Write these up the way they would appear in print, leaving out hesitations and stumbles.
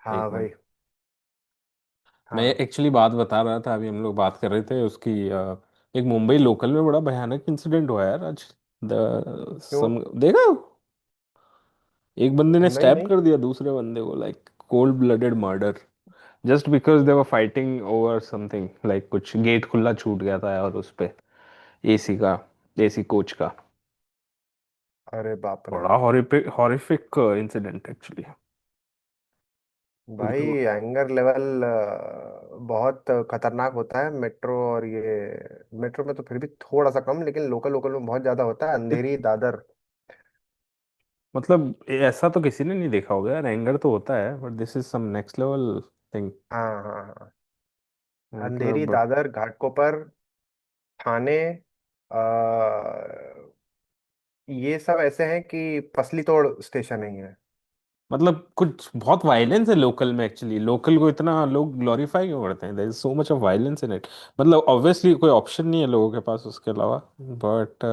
हाँ एक भाई। मिनट। मैं हाँ। एक्चुअली बात बता रहा था, अभी हम लोग बात कर रहे थे उसकी। एक मुंबई लोकल में बड़ा भयानक इंसिडेंट हुआ यार आज। क्यों? देखा? एक बंदे ने नहीं स्टैब नहीं। कर दिया दूसरे बंदे को, like cold blooded murder. Just because they were fighting over something, like कुछ गेट खुला छूट गया था और उस पे एसी का, एसी कोच का। अरे बाप रे। बड़ा हॉरिफिक हॉरिफिक इंसिडेंट एक्चुअली। भाई जो एंगर लेवल बहुत खतरनाक होता है मेट्रो और ये। मेट्रो में तो फिर भी थोड़ा सा कम, लेकिन लोकल लोकल में बहुत ज्यादा होता है, अंधेरी दादर। मतलब ऐसा तो किसी ने नहीं देखा होगा यार, एंगर तो होता है but this is some next level thing. हाँ हाँ हाँ। अंधेरी मतलब दादर घाटकोपर थाने, आ, ये सब ऐसे हैं कि पसली तोड़ स्टेशन ही है। कुछ बहुत वायलेंस है लोकल में एक्चुअली। लोकल को इतना लोग ग्लोरीफाई क्यों करते हैं? There is so much of violence in it. मतलब ऑब्वियसली कोई ऑप्शन नहीं है लोगों के पास उसके अलावा। बट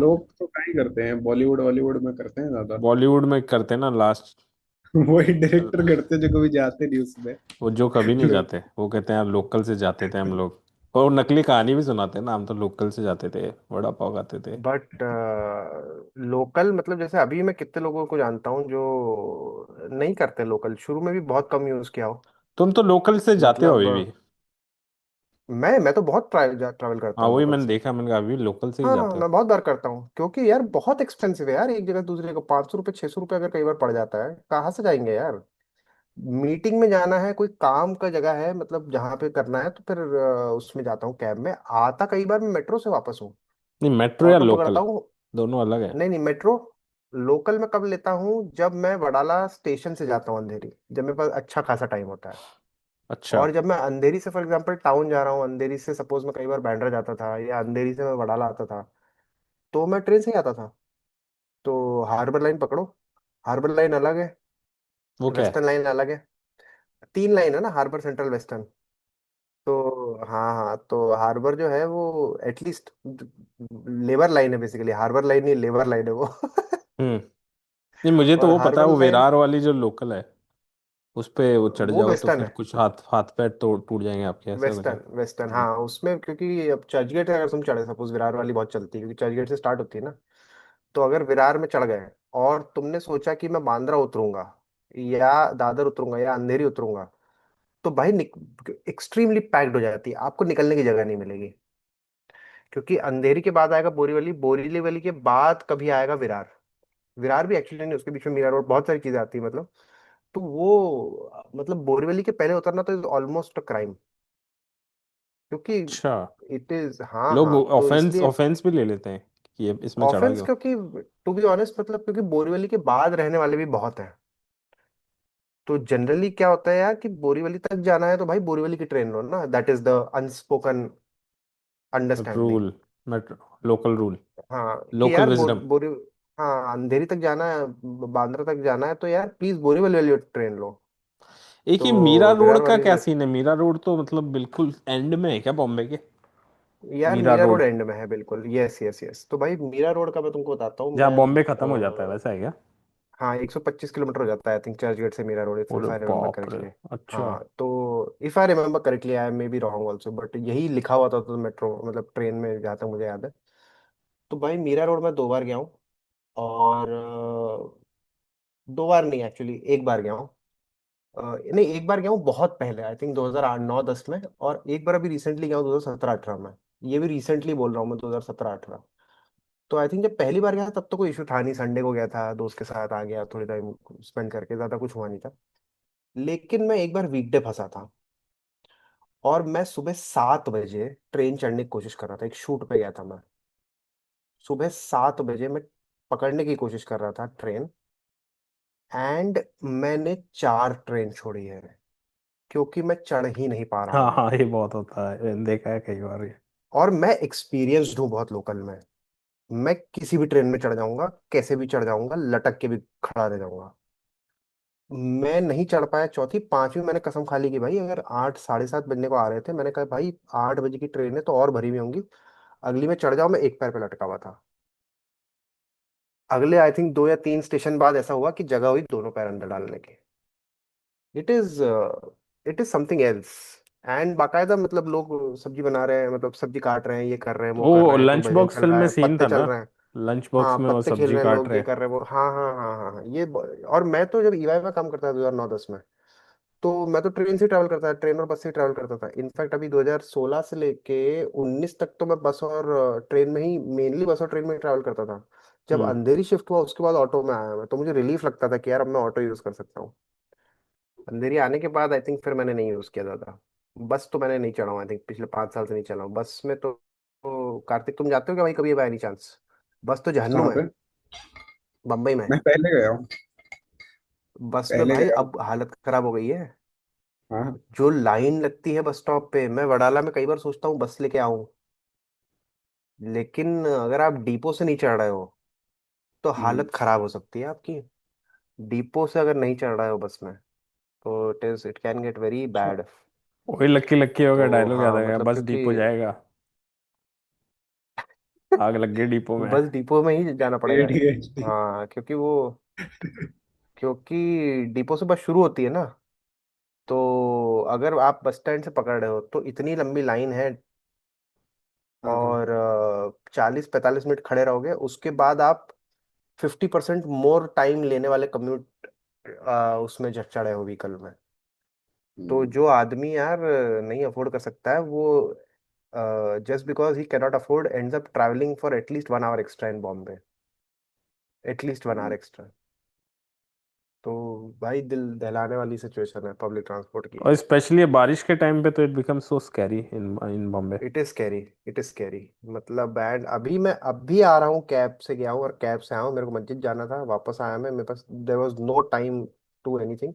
लोग तो क्या ही करते हैं, बॉलीवुड हॉलीवुड में करते हैं ज्यादा। बॉलीवुड में करते हैं ना लास्ट। वही डायरेक्टर करते हैं जो कभी जाते नहीं उसमें। वो जो कभी नहीं जाते वो कहते हैं यार लोकल से जाते थे हम लोग। और वो नकली कहानी भी सुनाते हैं ना, हम तो लोकल से जाते थे, वड़ा पाव खाते थे। बट लोकल मतलब जैसे अभी मैं कितने लोगों को जानता हूँ जो नहीं करते लोकल, शुरू में भी बहुत कम यूज किया हो। तुम तो लोकल से जाते हो मतलब अभी भी? मैं तो बहुत ट्रैवल करता हाँ हूँ वही लोकल मैंने से। देखा, मैंने कहा अभी लोकल से ही हाँ जाते हो। मैं बहुत बार करता हूँ, क्योंकि यार बहुत एक्सपेंसिव है यार, एक जगह से दूसरे को 500 रुपये 600 रुपये अगर कई बार पड़ जाता है, कहाँ से जाएंगे यार। मीटिंग में जाना है, कोई काम का जगह है, मतलब जहाँ पे करना है, तो फिर उसमें जाता हूँ कैब में। आता कई बार मैं मेट्रो से वापस हूँ, नहीं, मेट्रो या ऑटो लोकल पकड़ता हूँ। दोनों अलग है। नहीं नहीं, मेट्रो। लोकल में कब लेता हूँ, जब मैं वडाला स्टेशन से जाता हूँ अंधेरी, जब मेरे पास अच्छा खासा टाइम होता है। अच्छा। और जब मैं अंधेरी से फॉर एग्जांपल टाउन जा रहा हूँ, अंधेरी से सपोज मैं कई बार बांद्रा जाता था, या अंधेरी से मैं वडाला आता था, तो मैं ट्रेन से ही आता था। तो हार्बर लाइन पकड़ो, हार्बर लाइन अलग है, वो क्या है? वेस्टर्न लाइन अलग है। 3 लाइन है ना, हार्बर सेंट्रल वेस्टर्न। तो हाँ हाँ, तो हार्बर जो है वो एटलीस्ट लेबर लाइन है, बेसिकली हार्बर लाइन नहीं, लेबर लाइन है वो। हम्म। नहीं, मुझे तो और वो पता है, हार्बर वो लाइन विरार वाली जो लोकल है उस पे वो चढ़ वो जाओ तो वेस्टर्न फिर है। कुछ हाथ हाथ पैर तोड़ टूट जाएंगे आपके, ऐसा कुछ है। वेस्टर्न वेस्टर्न हाँ, उसमें क्योंकि अब चर्च गेट अगर तुम चढ़े, सपोज विरार वाली बहुत चलती है क्योंकि चर्च गेट से स्टार्ट होती है ना। तो अगर विरार में चढ़ गए और तुमने सोचा कि मैं बांद्रा उतरूंगा, या दादर उतरूंगा, या अंधेरी उतरूंगा, तो भाई एक्सट्रीमली पैक्ड हो जाती है, आपको निकलने की जगह नहीं मिलेगी। क्योंकि अंधेरी के बाद आएगा बोरीवली, बोरीवली वली के बाद कभी आएगा विरार। विरार भी एक्चुअली नहीं, उसके बीच में मीरा रोड, बहुत सारी चीजें आती है मतलब। तो वो मतलब बोरीवली के पहले उतरना तो इज ऑलमोस्ट क्राइम, क्योंकि अच्छा। इट इज, हाँ लोग हाँ, तो ऑफेंस इसलिए ऑफेंस भी ले लेते हैं कि ये इसमें चढ़ा ऑफेंस, क्यों। क्योंकि टू बी ऑनेस्ट मतलब क्योंकि बोरीवली के बाद रहने वाले भी बहुत हैं। तो जनरली क्या होता है यार कि बोरीवली तक जाना है तो भाई बोरीवली की ट्रेन लो ना, that is the unspoken understanding. Rule. Metro local rule. हाँ कि लोकल यार विजडम। बोरी, हाँ अंधेरी तक जाना है, बांद्रा तक जाना है, तो यार प्लीज बोरीवली वाली ट्रेन लो। एक ही मीरा तो रोड विरार का वाली क्या सीन है? मीरा रोड तो मतलब बिल्कुल एंड में है क्या बॉम्बे के? यार Mira Mira road road end में है बिल्कुल, यस यस यस। तो भाई मीरा रोड का मैं तुमको बताता हूँ जहाँ मैं। बॉम्बे खत्म हो जाता है, वैसा है क्या? हाँ 125 किलोमीटर हो जाता है आई थिंक, चर्च गेट से मीरा रोड, इफ अरे आई रिमेम्बर बाप रे। करेक्टली। अच्छा। हाँ तो if I remember correctly, I may be wrong also, but यही लिखा हुआ था तो मेट्रो मतलब ट्रेन में, जहाँ तक मुझे याद है। तो भाई मीरा रोड में 2 बार गया हूँ। और 2 बार नहीं, एक्चुअली एक बार गया हूँ। नहीं, एक बार गया हूँ बहुत पहले, आई थिंक 2009-10 में, और एक बार अभी रिसेंटली गया हूँ 2017-18 में। ये भी रिसेंटली बोल रहा हूँ मैं, 2017-18। तो आई थिंक जब पहली बार गया था तब तो कोई इशू था नहीं, संडे को गया था, दोस्त के साथ आ गया, थोड़ी टाइम स्पेंड करके, ज्यादा कुछ हुआ नहीं था। लेकिन मैं एक बार वीकडे फंसा था, और मैं सुबह 7 बजे ट्रेन चढ़ने की कोशिश कर रहा था, एक शूट पे गया था मैं। सुबह 7 बजे मैं पकड़ने की कोशिश कर रहा था ट्रेन, एंड मैंने 4 ट्रेन छोड़ी है, क्योंकि मैं चढ़ ही नहीं पा रहा हाँ हूँ। हाँ, ये बहुत होता है, मैंने देखा है कई बार ये। और मैं एक्सपीरियंस्ड हूँ बहुत लोकल में। मैं किसी भी ट्रेन में चढ़ जाऊंगा, कैसे भी चढ़ जाऊंगा, लटक के भी खड़ा रह जाऊंगा। मैं नहीं चढ़ पाया, चौथी पांचवी मैंने कसम खा ली कि भाई अगर 8 साढ़े 7 बजने को आ रहे थे, मैंने कहा भाई 8 बजे की ट्रेन है तो और भरी हुई होंगी, अगली में चढ़ जाओ, मैं एक पैर पे लटका हुआ था। अगले आई थिंक 2 या 3 स्टेशन बाद ऐसा हुआ कि जगह हुई दोनों पैर अंदर डालने की। It is it is something else. And बाकायदा मतलब लोग सब्जी बना रहे हैं, मतलब सब्जी काट रहे हैं, ये कर रहे हैं, वो कर वो रहे हैं, कोई लंच भजन बॉक्स चल फिल्म रहा में है, सीन पत्ते था ना, चल रहे हैं। लंच हाँ बॉक्स में वो पत्ते खेल सब्जी रहे हैं काट लोग, ये रहे। कर रहे हैं वो, हाँ हाँ हाँ हाँ हाँ, और मैं तो जब ईवाई में काम करता था 2009-10 में, तो मैं तो ट्रेन से ट्रैवल करता था, ट्रेन और बस से ट्रैवल करता था। इनफैक्ट अभी 2016 से लेके 19 तक तो मैं बस और ट्रेन में ही, मेनली बस और ट्रेन में ही ट्रैवल करता था। जब हम्म। अंधेरी शिफ्ट हुआ उसके बाद ऑटो में आया मैं, तो मुझे रिलीफ लगता था कि यार अब मैं ऑटो यूज कर सकता हूँ। अंधेरी आने के बाद आई थिंक फिर मैंने नहीं यूज किया ज्यादा। बस तो मैंने नहीं चढ़ा हूँ, आई थिंक पिछले 5 साल से नहीं चला हूँ बस में तो कार्तिक तुम जाते हो क्या भाई कभी बाय एनी चांस? बस तो कहाँ जहन्नुम है पे? बम्बई में। मैं पहले गया हूँ। बस में पहले भाई गया हूँ। अब हालत खराब हो गई है। हाँ। जो लाइन लगती है बस स्टॉप पे, मैं वडाला में कई बार सोचता हूँ बस लेके आऊं, लेकिन अगर आप डिपो से नहीं चढ़ रहे हो तो हम्म। हालत खराब हो सकती है आपकी। डिपो से अगर नहीं चढ़ रहे हो बस में तो it can get very bad. वही लक्की लक्की होगा तो डायलॉग याद हाँ आ गया, मतलब बस क्योंकि डिपो जाएगा, आग लग गई डिपो में। बस डिपो में ही जाना पड़ेगा। ADHD। हाँ क्योंकि डिपो से बस शुरू होती है ना, तो अगर आप बस स्टैंड से पकड़ रहे हो तो इतनी लंबी लाइन है, हाँ हाँ। और 40-45 मिनट खड़े रहोगे, उसके बाद आप 50% मोर टाइम लेने वाले कम्यूट उसमें चढ़े हो व्हीकल में। तो हम्म। जो आदमी यार नहीं अफोर्ड कर सकता है वो, just because he cannot afford ends up travelling for at least 1 hour extra in Bombay, at least 1 hour hmm. Extra. तो भाई दिल दहलाने वाली सिचुएशन है पब्लिक ट्रांसपोर्ट की। और स्पेशली बारिश के टाइम पे तो it become so scary in in Bombay. It is carry, it is carry. मतलब बैंड अभी मैं अभी आ रहा हूँ, कैब से गया हूँ और कैब से आया हूँ, मेरे को मस्जिद जाना था, वापस आया मैं, मेरे पास there was no time to anything.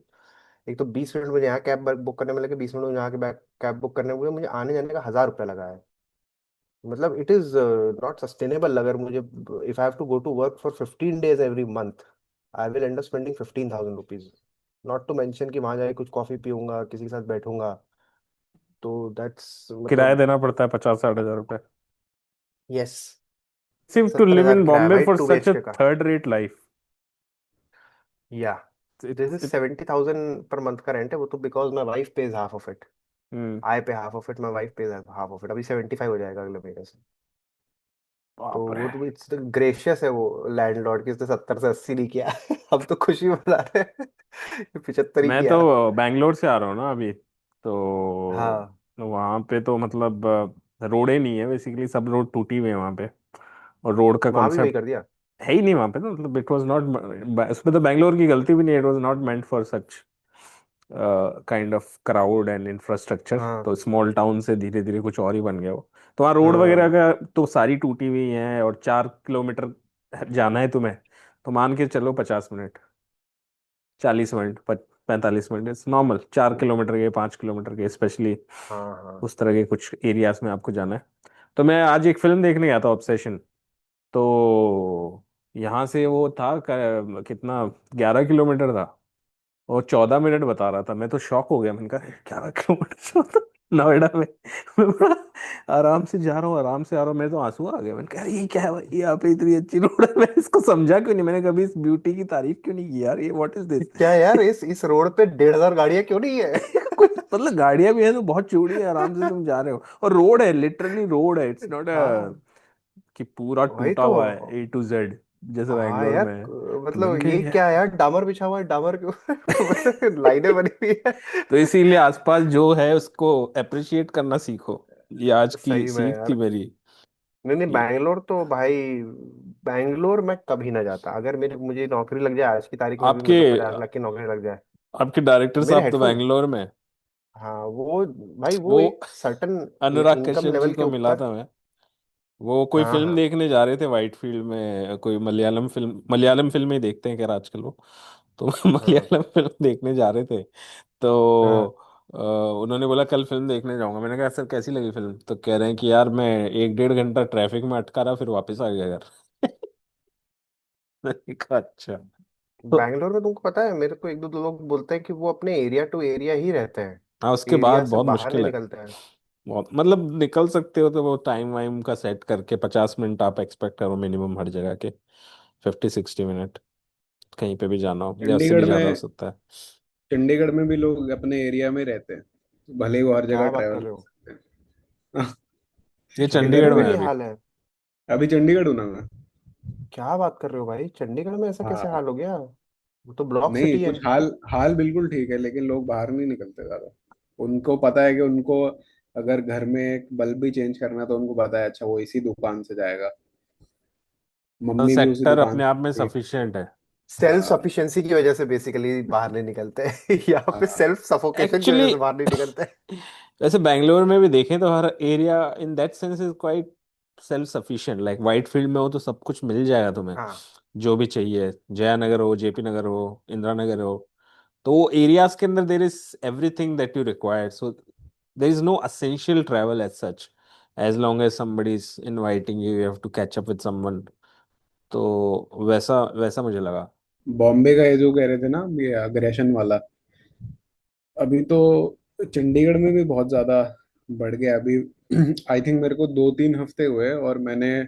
एक तो 20 मिनट मुझे यहाँ कैब बुक करने में लगे, 20 मिनट मुझे यहाँ के बैक कैब बुक करने में हुए, मुझे आने जाने का 1000 रुपया लगा है। मतलब इट इज नॉट सस्टेनेबल। अगर मुझे, if I have to go to work for 15 days every month, I will end up spending 15,000 rupees. Not to mention कि वहां जाके कुछ कॉफी पीऊंगा, किसी के साथ बैठूंगा। तो दैट्स किराया मतलब, देना पड़ता है 50-60 हजार रुपए यस। सिर्फ टू सत्तर लिव हजार इन किराया बॉम्बे भाई for two such a BHK का। Third rate life. या दिस इज 70,000 पर मंथ का रेंट है, वो तो because my wife pays half of it. Hmm. I pay half of it, my wife pays half of it. अभी 75 हो जाएगा अगले महीने से। तो बाप रे। वो तो इट्स ग्रेशियस है वो लैंडलॉर्ड की, उसने 70 से 80 नहीं किया। अब तो खुशी मना रहे हैं 75 ही मैं किया। तो बैंगलोर से आ रहा हूँ ना अभी, तो हाँ वहाँ पे तो मतलब रोड ही नहीं है, बेसिकली सब रोड टूटी हुई है वहाँ पे। और रोड का वहां भी वही कॉन्सेप्ट कर दिया। है ही नहीं वहाँ पे, तो मतलब इट वाज नॉट, उसमें तो बैंगलोर की गलती भी नहीं है, it was not meant for such kind of crowd and infrastructure. हाँ तो स्मॉल टाउन से धीरे धीरे कुछ और ही बन गया वो। तो वहाँ रोड वगैरह हाँ का तो सारी टूटी हुई है, और 4 किलोमीटर जाना है तुम्हें तो मान के चलो 50 minute, 40 minute, 45 minute it's normal. 4 kilometre के, 5 किलोमीटर के, स्पेशली हाँ हाँ उस तरह के कुछ एरियाज में आपको जाना है। तो मैं आज एक फिल्म देखने गया था, ऑब्सेशन। तो यहाँ से वो था कितना, 11 किलोमीटर था, और 14 मिनट बता रहा था। मैं तो शॉक हो गया, मैंने कहा 11 किलोमीटर से होता नोएडा में। मैं बड़ा आराम से जा रहा हूँ, आराम से आ रहा हूँ, मैं तो आंसू आ गया। मैंने कहा ये क्या है भाई, यहाँ पे इतनी अच्छी रोड है, मैंने इसको समझा क्यों नहीं, मैंने कभी इस ब्यूटी की तारीफ क्यों नहीं की यार, ये व्हाट इज ये दिस। क्या है यार, इस रोड पे 1,500 गाड़ियां क्यों नहीं है? कुछ मतलब गाड़ियां भी है तो बहुत चौड़ी है, आराम से तुम जा रहे हो, और रोड है, लिटरली रोड है, इट्स नॉट अ हाँ कि पूरा वही टूटा तो। हुआ है A to Z, जैसे हाँ बैंगलोर यार में है। तो मतलब मैंने ये कहा क्या है यार, डामर बिछा हुआ है, डामर के ऊपर लाइनें बनी हुई है। तो इसीलिए आसपास जो है उसको अप्रिशिएट करना सीखो। ये आज की सही में सीख थी यार। मेरी। नहीं नहीं, कि बैंगलोर तो भाई, बैंगलोर मैं कभी ना जाता। अगर मेरे मुझे नौकरी लग जाए आज की तारीख में भी, आपके मतलब 50 लाख की नौकरी लग जाए। आपके डायरेक्टर मेरे साहब तो हेडफोन, बैंगलोर में हैं। हाँ वो भाई वो वो एक सर्टन अनुराग इनकम कश्यप जी लेवल के को मिला ऊपर। था मैं। वो कोई हाँ फिल्म हाँ देखने जा रहे थे वाइट फील्ड में, कोई मलयालम फिल्म ही देखते हैं क्या आजकल वो। तो हाँ मलयालम फिल्म देखने जा रहे थे। तो हाँ। उन्होंने बोला कल फिल्म देखने जाऊंगा। मैंने कहा सर कैसी लगी फिल्म, तो कह रहे हैं कि यार मैं 1-1.5 घंटा ट्रैफिक में अटका रहा, फिर वापस आ गया यार। मैंने कहा अच्छा। तो बैंगलोर में तुमको पता है, मेरे को एक दो लोग बोलते हैं कि वो अपने एरिया टू एरिया ही रहते हैं, हाँ, उसके बाद एरिया से बहुत बाहर नहीं मुश्किल है। निकलते हैं। बहुत मतलब निकल सकते हो तो वो टाइम वाइम का सेट करके 50 मिनट आप एक्सपेक्ट करो मिनिमम हर जगह के। 50-60 मिनट, कहीं पे भी जाना हो या उससे भी चंडीगढ़ ज़्यादा हो में सकता है। चंडीगढ़ में भी लोग अपने एरिया में रहते हैं, भले ही वो हर जगह क्या बात कर ट्रैवल रहे कर हो? सकते हैं। ये इधर चंडीगढ़ भी में है चंडीगढ़ ये अभी। हाल है? अभी चंडीगढ़ हूँ ना मैं। क्या बात कर रहे हो भाई, चंडीगढ़ में ऐसा कैसे हाँ। हाल हो गया? वो तो ब्लॉक नहीं, सिटी है। कुछ हाल हाल बिल्कुल ठीक है, लेकिन लोग बाहर नहीं निकलते ज्यादा। उनको पता है कि उनको अगर घर में एक बल्ब भी चेंज करना है तो उनको पता है, अच्छा वो इसी दुकान से जाएगा, मम्मी भी उसी सेक्टर दुकान अपने आप में से जाएगी। सफिशिएंट है। सेल्फ हाँ। सफिशिएंसी की वजह से बेसिकली बाहर नहीं निकलते हैं। यहाँ पे हाँ। सेल्फ सफोकेशन की वजह एक्चुअली से बाहर नहीं निकलते हैं। वैसे बैंगलोर में भी देखें तो हर area in that sense is quite self sufficient. Like Whitefield में हो तो सब कुछ मिल जाएगा तुम्हें, हाँ। जो भी चाहिए। जया नगर हो, जेपी नगर हो, इंदिरा नगर हो, तो वो एरियाज के अंदर there is everything that you require. So there is no essential travel as such, as long as somebody is inviting you, you have to catch up with someone। तो वैसा वैसा मुझे लगा। बॉम्बे का ये जो कह रहे थे ना, ये अग्रेशन वाला, अभी तो चंडीगढ़ में भी बहुत ज्यादा बढ़ गया अभी। आई थिंक मेरे को 2-3 हफ्ते हुए और मैंने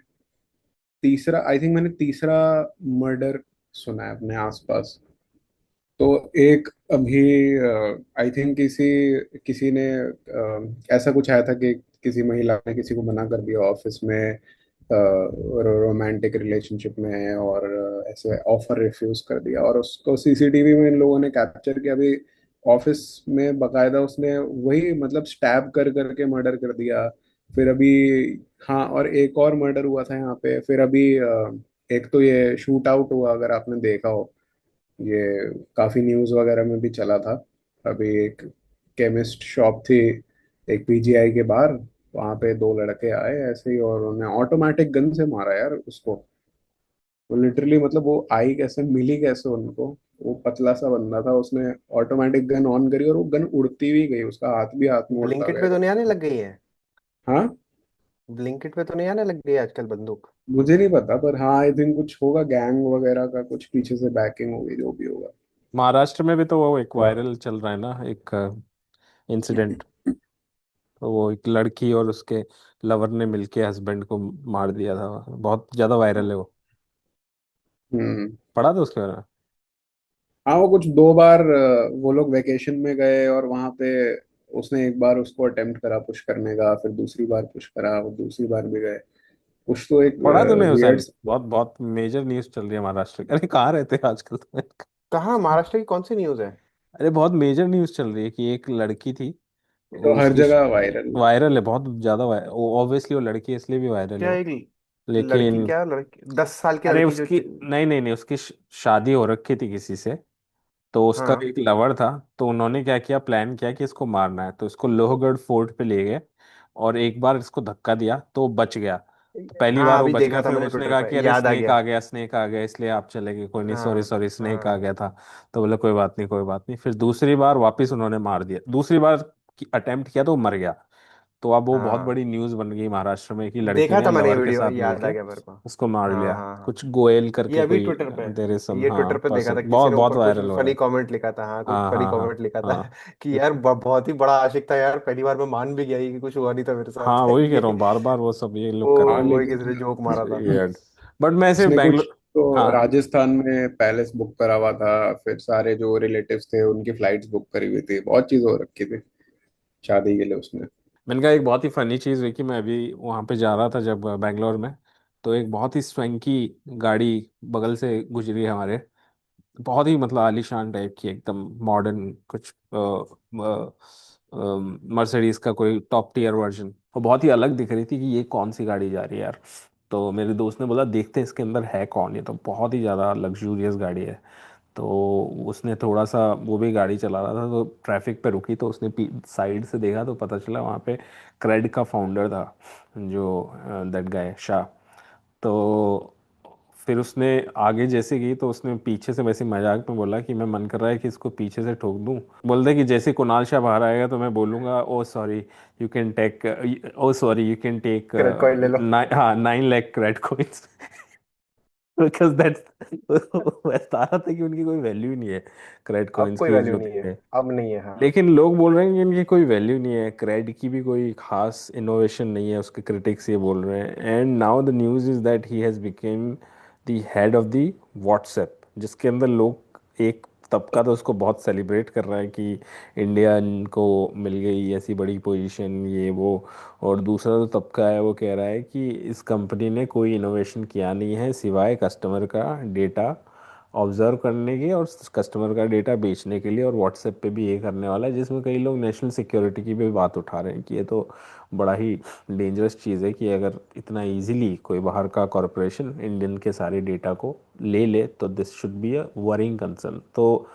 तीसरा मर्डर सुना है अपने आसपास। तो एक अभी आई थिंक किसी किसी ने ऐसा कुछ आया था कि किसी महिला ने किसी को मना कर दिया ऑफिस में, रोमांटिक रिलेशनशिप में है, और ऐसे ऑफर रिफ्यूज कर दिया, और उसको सीसीटीवी में इन लोगों ने कैप्चर किया अभी। ऑफिस में बकायदा उसने वही मतलब स्टैब कर करके मर्डर कर दिया। फिर अभी, हाँ, और एक और मर्डर हुआ था यहाँ पे। फिर अभी एक तो ये शूट आउट हुआ, अगर आपने देखा हो, ये काफी न्यूज वगैरह में भी चला था। अभी एक केमिस्ट शॉप थी एक पीजीआई के बाहर, वहां पे दो लड़के आए ऐसे ही और उन्होंने ऑटोमेटिक गन से मारा यार उसको। वो लिटरली मतलब वो आई कैसे, मिली कैसे उनको? वो पतला सा बंदा था, उसने ऑटोमेटिक गन ऑन करी और वो गन उड़ती हुई गई, उसका हाथ भी हाथ में उड़ता ब्लिंकिट गया पे तो नहीं करके। आने लग गई है? हाँ। ब्लिंकिट पे तो नहीं आने लग गई है आजकल बंदूक? मुझे नहीं पता, पर हाँ आई थिंक कुछ होगा, गैंग वगैरह का कुछ पीछे से बैकिंग होगी, जो भी होगा। महाराष्ट्र में भी तो वो एक हाँ। वायरल चल रहा है ना, एक इंसिडेंट। तो वो एक लड़की और उसके लवर ने मिलके हस्बैंड को मार दिया था, बहुत ज्यादा वायरल है वो। हम्म। पढ़ा था उसके बारे में। हाँ, वो कुछ 2 बार वो लोग वेकेशन में गए और वहां पे उसने एक बार उसको अटेम्प्ट करा पुश करने का, फिर दूसरी बार पुश करा, वो दूसरी बार भी गए। कुछ तो एक पढ़ा तूने वियर्ड। हुसैन? बहुत बहुत मेजर न्यूज चल रही है महाराष्ट्र की। अरे कहाँ रहते हैं आजकल तुम? कहाँ, महाराष्ट्र की कौन सी न्यूज है? अरे बहुत मेजर न्यूज चल रही है कि एक लड़की थी, तो वो हर उसकी जगह वायरल। वायरल है बहुत ज्यादा। ऑब्वियसली वो लड़की है इसलिए भी वायरल है क्या वो। एक लड़की, लेकिन क्या लड़की, 10 साल की अरे लड़की जो उसकी, नहीं नहीं नहीं, उसकी शादी हो रखी थी किसी से। तो उसका हाँ। एक लवर था। तो उन्होंने क्या किया, प्लान किया कि इसको मारना है, तो इसको लोहगढ़ फोर्ट पे ले गए और एक बार इसको धक्का दिया तो वो बच गया। तो पहली हाँ बार वो अभी बच देखा गया, था फिर मैंने उसने ट्विटर कहा कि पे, अरे याद आ स्नेक गया। आ गया, स्नेक आ गया, इसलिए आप चले गए, कोई नहीं, सॉरी हाँ सॉरी, स्नेक आ हाँ गया था। तो बोले कोई बात नहीं, कोई बात नहीं। फिर दूसरी बार वापस उन्होंने मार दिया, दूसरी बार अटेम्प्ट किया तो वो मर गया। तो अब वो बहुत हाँ। बड़ी न्यूज बन गई महाराष्ट्र में कि लड़की देखा ने था मैंने ये लवर के वीडियो, साथ याद आ मिलके गया मेरे को। उसको मार हाँ लिया। हाँ हाँ। कुछ गोयल ये करके अभी कोई, ट्विटर पे, देर इज सम, ये हाँ ट्विटर पे देखा पर्सन, था, किसी बहुत ने बहुत ऊपर कुछ वायरल हुआ फनी है। कमेंट लिखा था। हाँ कुछ हाँ फनी हाँ हाँ कमेंट लिखा था हाँ। कि यार बहुत ही बड़ा आशिक था यार, पहली बार में मान भी गया ये कि कुछ हुआ नहीं था मेरे हाँ साथ। वही कह ये रहा हूँ, बार बार वो सब ये लोग वो कर रहे हाँ, हैं। वही किसी ने लेकिन जोक मारा था। वियर्ड। बट मैं सिर्फ उसने कुछ बैंगलोर। तो हाँ, राजस्थान में पैलेस बुक करा हुआ था, फिर सारे जो रिलेटिव्स थे उनकी फ्लाइट्स बुक करी हुई थी, बहुत चीज हो रखी थी शादी के लिए उसने। मैंने कहा एक बहुत ही फनी चीज़ हुई कि मैं अभी वहाँ पे जा रहा था जब बैंगलोर में, तो एक बहुत ही स्wanky गाड़ी बगल से गुजरी हमारे। बहुत ही मतलब आलीशान टाइप की, एकदम मॉडर्न कुछ, मर्सिडीज का कोई टॉप टियर वर्जन। वो बहुत ही अलग दिख रही थी कि ये कौन सी गाड़ी जा रही है यार। तो मेरे दोस्त ने बोला देखते हैं इसके अंदर है कौन, ये तो बहुत ही ज़्यादा लग्जूरियस गाड़ी है। तो उसने थोड़ा सा, वो भी गाड़ी चला रहा था तो ट्रैफिक पे रुकी, तो उसने साइड से देखा तो पता चला वहाँ पे क्रेड का फाउंडर था, जो दैट गाय शाह। तो फिर उसने आगे जैसे गई तो उसने पीछे से वैसे मजाक में बोला कि मैं मन कर रहा है कि इसको पीछे से ठोक दूं। बोलते कि जैसे कुणाल शाह बाहर आएगा तो मैं बोलूंगा oh sorry you can take, oh sorry you can take, credit coin ले लो। हाँ 9 lakh credit coins. Because that's मैं बता रहा था कि उनकी कोई वैल्यू नहीं है क्रेडिट अब कॉइंस कोई की वैल्यू जो नहीं है, थे। अब नहीं है, हाँ। लेकिन लोग बोल रहे हैं कि इनकी कोई वैल्यू नहीं है, क्रेड की भी कोई खास इनोवेशन नहीं है, उसके क्रिटिक्स ये बोल रहे हैं। And now the news is that he has became the the head of the WhatsApp, जिसके अंदर लोग, एक तबका तो उसको बहुत सेलिब्रेट कर रहा है कि इंडिया को मिल गई ऐसी बड़ी पोजीशन, ये वो। और दूसरा जो तबका है वो कह रहा है कि इस कंपनी ने कोई इनोवेशन किया नहीं है सिवाय कस्टमर का डेटा ऑब्जर्व करने के और कस्टमर का डेटा बेचने के लिए, और व्हाट्सएप पे भी ये करने वाला है। जिसमें कई लोग नेशनल सिक्योरिटी की भी बात उठा रहे हैं कि ये तो बड़ा ही डेंजरस चीज़ है कि अगर इतना इजीली कोई बाहर का कॉरपोरेशन इंडियन के सारे डेटा को ले ले तो this should be a worrying concern. तो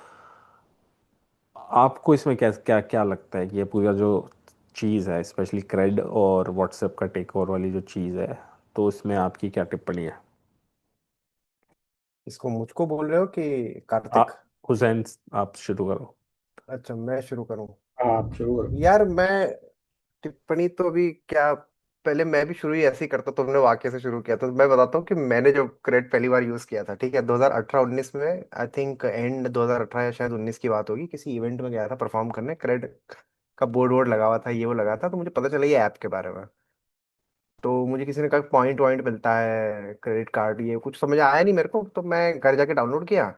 आपको इसमें क्या क्या क्या लगता है कि ये पूरा जो चीज़ है, स्पेशली क्रेड और व्हाट्सएप का टेक ओवर वाली जो चीज़ है, तो इसमें आपकी क्या टिप्पणी है? इसको मुझको बोल रहे हो कि आ कार्तिक? हुसैन, आप शुरू करो। अच्छा, मैं शुरू करूं? हाँ, आप शुरू करो। यार मैं टिप्पणी तो अभी क्या, पहले मैं भी शुरू ही ऐसे ही करता, तुमने वाक्य से शुरू किया तो मैं बताता हूँ कि मैंने जो क्रेड पहली बार यूज किया था, ठीक है, 2018-19 में, आई थिंक एंड 2018 या शायद 19 की बात होगी, किसी इवेंट में गया था परफॉर्म करने, क्रेड का बोर्ड वोर्ड लगा हुआ था, ये वो लगा था, तो मुझे पता चला ये ऐप के बारे में। तो मुझे किसी ने कहा पॉइंट वॉइंट मिलता है, क्रेडिट कार्ड, ये कुछ समझ आया नहीं मेरे को, तो मैं घर जाके डाउनलोड किया।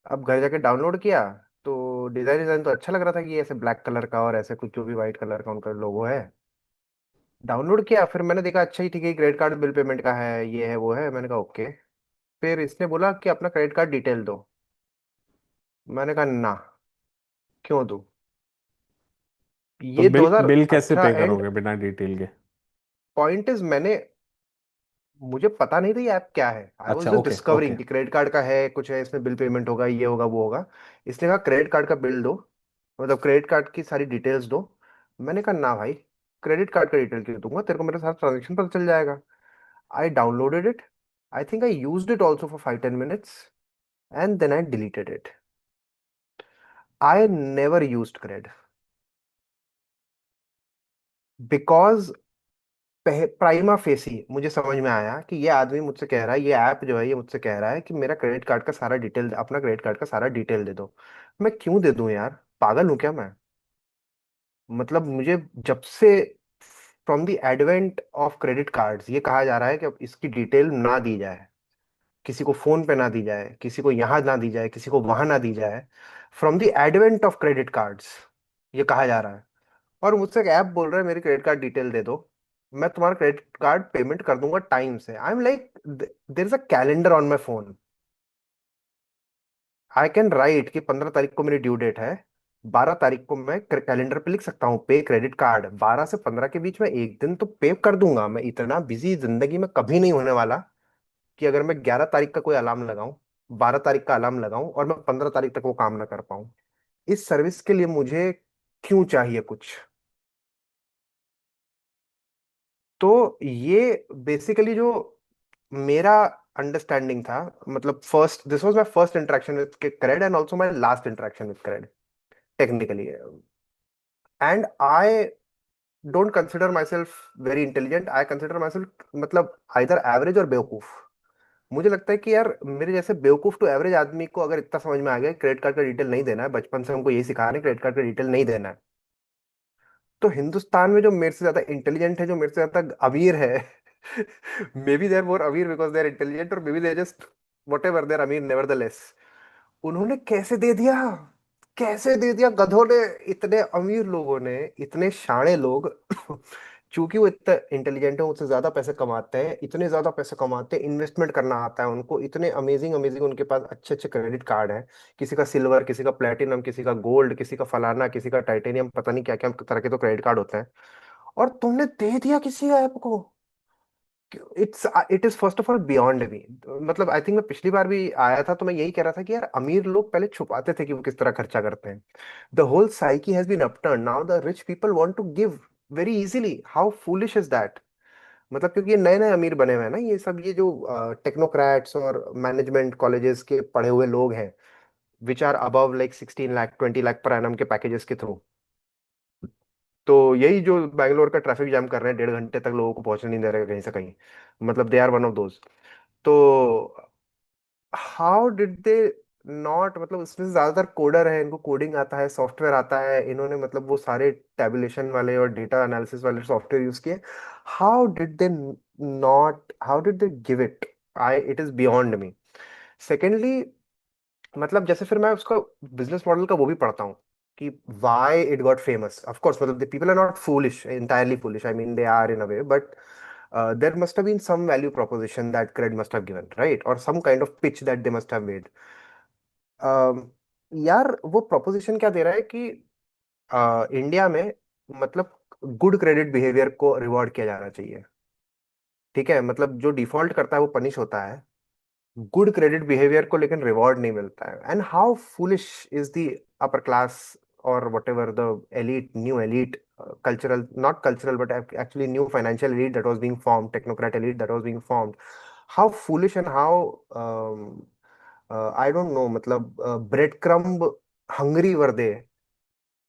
अब घर जाके डाउनलोड किया तो डिजाइन डिजाइन तो अच्छा लग रहा था कि ऐसे ब्लैक कलर का और ऐसे कुछ जो भी व्हाइट कलर का उनका लोगो है। डाउनलोड किया, फिर मैंने देखा अच्छा ही ठीक है, क्रेडिट कार्ड बिल पेमेंट का है, ये है वो है, मैंने कहा ओके। फिर इसने बोला कि अपना क्रेडिट कार्ड डिटेल दो। मैंने कहा ना, क्यों दूं? तो ये बिल बिल कैसे 2018 पे एंड। करोगे बिना डिटेल के? पॉइंट इज, मैंने, मुझे पता नहीं था ये ऐप क्या है, आई वॉज अच्छा, जस्ट ओके ओके। डिस्कवरिंग कि क्रेडिट कार्ड का है, कुछ है इसमें, बिल पेमेंट होगा, ये होगा वो होगा। इसने कहा क्रेडिट कार्ड का बिल दो, मतलब क्रेडिट कार्ड की सारी डिटेल्स दो। मैंने कहा ना भाई, क्रेडिट कार्ड का डिटेल क्यों दूंगा, तेरे को मेरे साथ ट्रांजेक्शन पता चल जाएगा। I downloaded it, I think I used it also for 5-10 minutes, and then I deleted it. I never used cred because prima facie मुझे समझ में आया कि ये आदमी मुझसे कह रहा है, ये ऐप जो है ये मुझसे कह रहा है कि मेरा क्रेडिट कार्ड का सारा डिटेल, अपना क्रेडिट कार्ड का सारा डिटेल दे दो। मैं क्यों दे दूं यार, पागल हूं क्या मैं? मतलब मुझे जब से, from the advent of credit cards, ये कहा जा रहा है कि अब इसकी डिटेल ना दी जाए, किसी को फोन पे ना दी जाए, किसी को यहाँ ना दी जाए, किसी को वहां ना दी जाए। From the advent of credit cards ये कहा जा रहा है, और मुझसे एक ऐप बोल रहा है मेरी क्रेडिट कार्ड डिटेल दे दो, मैं तुम्हारा क्रेडिट कार्ड पेमेंट कर दूंगा टाइम से। I am like, there is a calendar on my phone, I can write कि 15 तारीख को मेरी ड्यू डेट है, 12 तारीख को मैं कैलेंडर पे लिख सकता हूँ पे क्रेडिट कार्ड, 12 से 15 के बीच में एक दिन तो पे कर दूंगा। मैं इतना बिजी जिंदगी में कभी नहीं होने वाला कि अगर मैं 11 तारीख का कोई अलार्म लगाऊं, 12 तारीख का अलार्म लगाऊं और मैं 15 तारीख तक वो काम ना कर पाऊं। इस सर्विस के लिए मुझे क्यों चाहिए कुछ? तो ये बेसिकली जो मेरा अंडरस्टैंडिंग था, मतलब first, this was my first interaction with Cred and also my last interaction with Cred technically. And I don't consider my self very intelligent, I consider my self मतलब आइदर एवरेज और बेवकूफ। मुझे लगता है कि यार मेरे जैसे बेवकूफ टू एवरेज आदमी को अगर इतना समझ में आ गया क्रेडिट कार्ड का डिटेल नहीं देना है, बचपन से हमको यही सिखा रहे हैं क्रेडिट कार्ड का डिटेल नहीं देना है, तो हिंदुस्तान में जो मेरे से ज्यादा इंटेलिजेंट है, जो मेरे से ज्यादा अमीर है, मे बी दे आर मोर अमीर बिकॉज दे आर इंटेलिजेंट, और may be they just whatever, they are अमीर नेवरदलेस। उन्होंने कैसे दे दिया, कैसे दे दिया गधों ने, इतने अमीर लोगों ने, इतने शाणे लोग, चूंकि वो इतने इंटेलिजेंट है, उससे ज्यादा पैसे कमाते हैं, इतने ज्यादा पैसे कमाते हैं, इन्वेस्टमेंट करना आता है उनको, इतने अमेजिंग अमेजिंग उनके पास अच्छे अच्छे क्रेडिट कार्ड है, किसी का सिल्वर, किसी का प्लेटिनम, किसी का गोल्ड, किसी का फलाना, किसी का टाइटेनियम, पता नहीं क्या क्या तरह के तो क्रेडिट कार्ड होते हैं, और तुमने दे दिया किसी ऐप को। It's it is first of all beyond me. मतलब आई थिंक मैं पिछली बार भी आया था तो मैं यही कह रहा था कि यार अमीर लोग पहले छुपाते थे कि वो किस तरह खर्चा करते हैं, the whole psyche has been upturn, now the rich people want to give very easily. How foolish is that? मतलब क्योंकि ये नए नए अमीर बने हुए हैं ना, ये सब, ये जो टेक्नोक्रेट्स और मैनेजमेंट कॉलेजेस के पढ़े हुए लोग हैं, which are above like 16 lakh 20 lakh per annum के पैकेजेस के थ्रू, तो यही जो बैंगलोर का ट्रैफिक जाम कर रहे हैं, 1.5 घंटे तक लोगों को पहुंचने नहीं दे रहे कहीं से कहीं, मतलब they are one of those. तो हाउ डिड दे नॉट, मतलब इसमें से ज्यादातर कोडर है, इनको कोडिंग आता है, सॉफ्टवेयर आता है, इन्होंने मतलब वो सारे टेबुलेशन वाले और डेटा एनालिसिस वाले सॉफ्टवेयर यूज किए। How did they not, how did they give it? I it is beyond me. Secondly, मतलब जैसे फिर मैं उसका बिजनेस मॉडल का वो भी पढ़ता हूँ कि why it got famous. Of course, मतलब the people are not foolish, entirely foolish. I mean, they are in a way, but there must have been some value proposition that Cred must have given, right? Or some kind of pitch that they must have made. Um, यार वो proposition क्या दे रहा है कि India में मतलब good credit behaviour को reward किया जाना चाहिए। ठीक है, मतलब जो डिफॉल्ट करता है वो पनिश होता है, गुड क्रेडिट बिहेवियर को लेकिन रिवॉर्ड नहीं मिलता है। And how foolish is the upper class और whatever the elite, new elite, cultural, not cultural, but actually new financial elite that was being formed, technocrat elite that was being formed. How foolish and how I don't know, मतलब breadcrumb hungry were they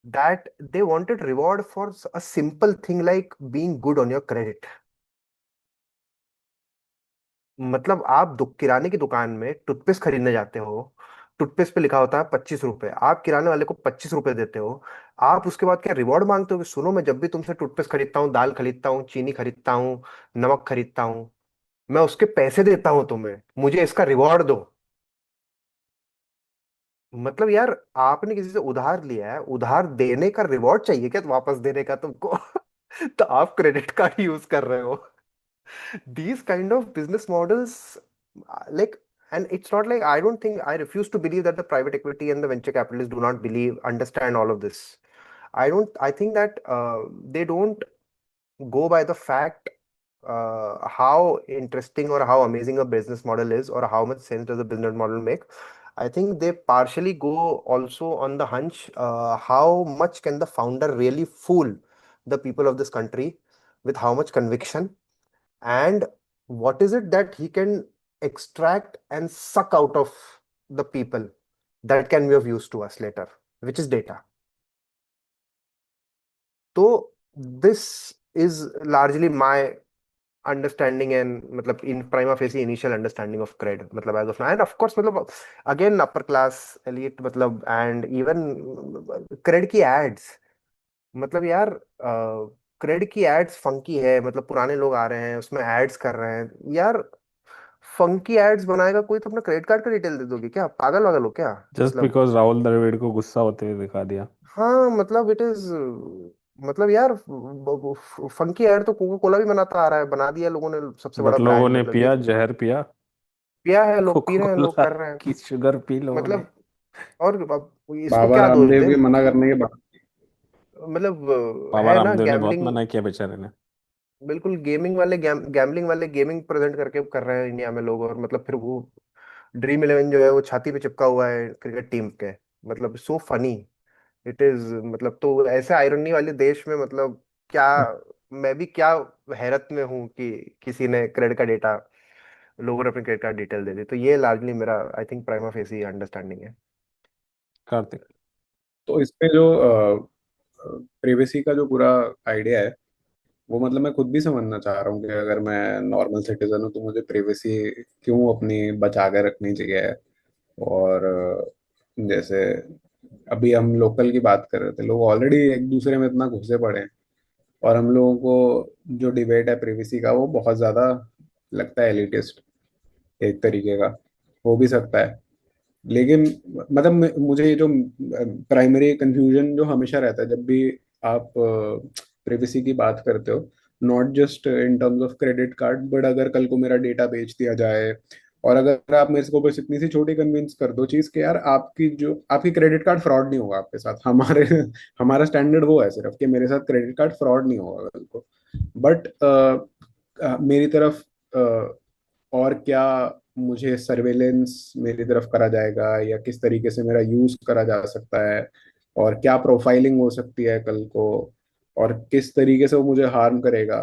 that they wanted reward for a simple thing like being good on your credit. मतलब आप किराने की दुकान में toothpaste खरीदने जाते हो, टूथपेस्ट पे लिखा होता है 25 रुपए, आप किराने वाले को 25 रुपए देते हो। आप उसके बाद क्या रिवॉर्ड मांगते हो कि सुनो, मैं जब भी तुमसे टूथपेस्ट खरीदता हूँ, दाल खरीदता हूँ, चीनी खरीदता हूँ, नमक खरीदता हूँ, मैं उसके पैसे देता हूँ तुम्हें, मुझे इसका रिवॉर्ड दो। मतलब यार, आपने किसी से उधार लिया है, उधार देने का रिवॉर्ड चाहिए क्या वापस देने का तुमको? तो आप क्रेडिट कार्ड यूज कर रहे हो। These kind of business models, like, and it's not like, I don't think, I refuse to believe that the private equity and the venture capitalists do not believe, understand all of this. I think that they don't go by the fact how interesting or how amazing a business model is, or how much sense does a business model make. I think they partially go also on the hunch, how much can the founder really fool the people of this country with how much conviction, and what is it that he can extract and suck out of the people that can be of use to us later, which is data. So this is largely my understanding and मतलब in prima facie initial understanding of cred, मतलब as of now. And of course मतलब again upper class elite, मतलब and even cred की ads, मतलब यार crate की ads funky है, मतलब पुराने लोग आ रहे हैं उसमें एड्स कर रहे हैं यार। फंकी एड्स बनाएगा कोई तो अपना क्रेडिट कार्ड का डिटेल दे दोगे क्या? पागल वागल हो क्या? जस्ट मतलब बिकॉज राहुल द्रविड़ को गुस्सा होते हुए दिखा दिया। हाँ, मतलब इट इज, मतलब यार फंकी एड तो कोका कोला भी बनाता आ रहा है, बना दिया लोगों ने सबसे बड़ा बट लोगों ब्रांड, ने मतलब ये पिया, जहर पिया। पिया है, लोग पी कोका रहे हैं, लोग कोला कर रहे हैं। की शुगर पी लोगों ने। मतलब और अब इसको बाबा क्या दोष रामदेव दें? भी मना करने के बाद। मतलब बाबा है ना रामदेव ने बहुत गैम्बलिंग, मना किया बेचारे ने। बिल्कुल गेमिंग वाले, गैम्बलिंग वाले गेमिंग प्रेजेंट करके कर रहे हैं इंडिया में लोग, और मतलब फिर वो ड्रीम इलेवन जो है वो छाती पे चिपका हुआ है क्रिकेट टीम के। मतलब सो फनी इट इज, मतलब तो ऐसे आयरनी वाले देश में मतलब क्या, मैं भी क्या हैरत में हूँ कि किसी ने क्रेडिट का डेटा, लोगों ने अपने क्रेडिट कार्ड डिटेल दे दी। तो ये लार्जली मेरा I think prima facie understanding है। कार्तिक। तो इस पे जो प्रिवेसी का जो पूरा आइडिया है, वो मतलब मैं खुद भी समझना चाह रहा हूँ कि अगर मैं नॉर्मल सिटीजन हूँ तो मुझे प्रिवेसी क्यों अपनी बचा के रखनी चाहिए। और जैसे अभी हम लोकल की बात कर रहे थे, लोग ऑलरेडी एक दूसरे में इतना घुसे पड़े हैं, और हम लोगों को जो डिबेट है प्रिवेसी का वो बहुत ज़्यादा लगता है एलिटिस्ट एक तरीके का। हो भी सकता है, लेकिन मतलब मुझे ये जो प्राइमरी कंफ्यूजन जो हमेशा रहता है जब भी आप प्रिवेसी की बात करते हो, not just in terms of credit card, but अगर कल को मेरा डेटा बेच दिया जाए, और अगर आप मेरे को बस इतनी सी छोटी कन्विंस कर दो चीज कि यार आपकी क्रेडिट कार्ड फ्रॉड नहीं होगा आपके साथ, हमारे हमारा स्टैंडर्ड वो है सिर्फ कि मेरे साथ क्रेडिट कार्ड फ्रॉड नहीं होगा कल को, बट मेरी तरफ और क्या मुझे सर्वेलेंस मेरी तरफ करा जाएगा, या किस तरीके से मेरा यूज करा जा सकता है, और क्या प्रोफाइलिंग हो सकती है कल को, और किस तरीके से वो मुझे हार्म करेगा,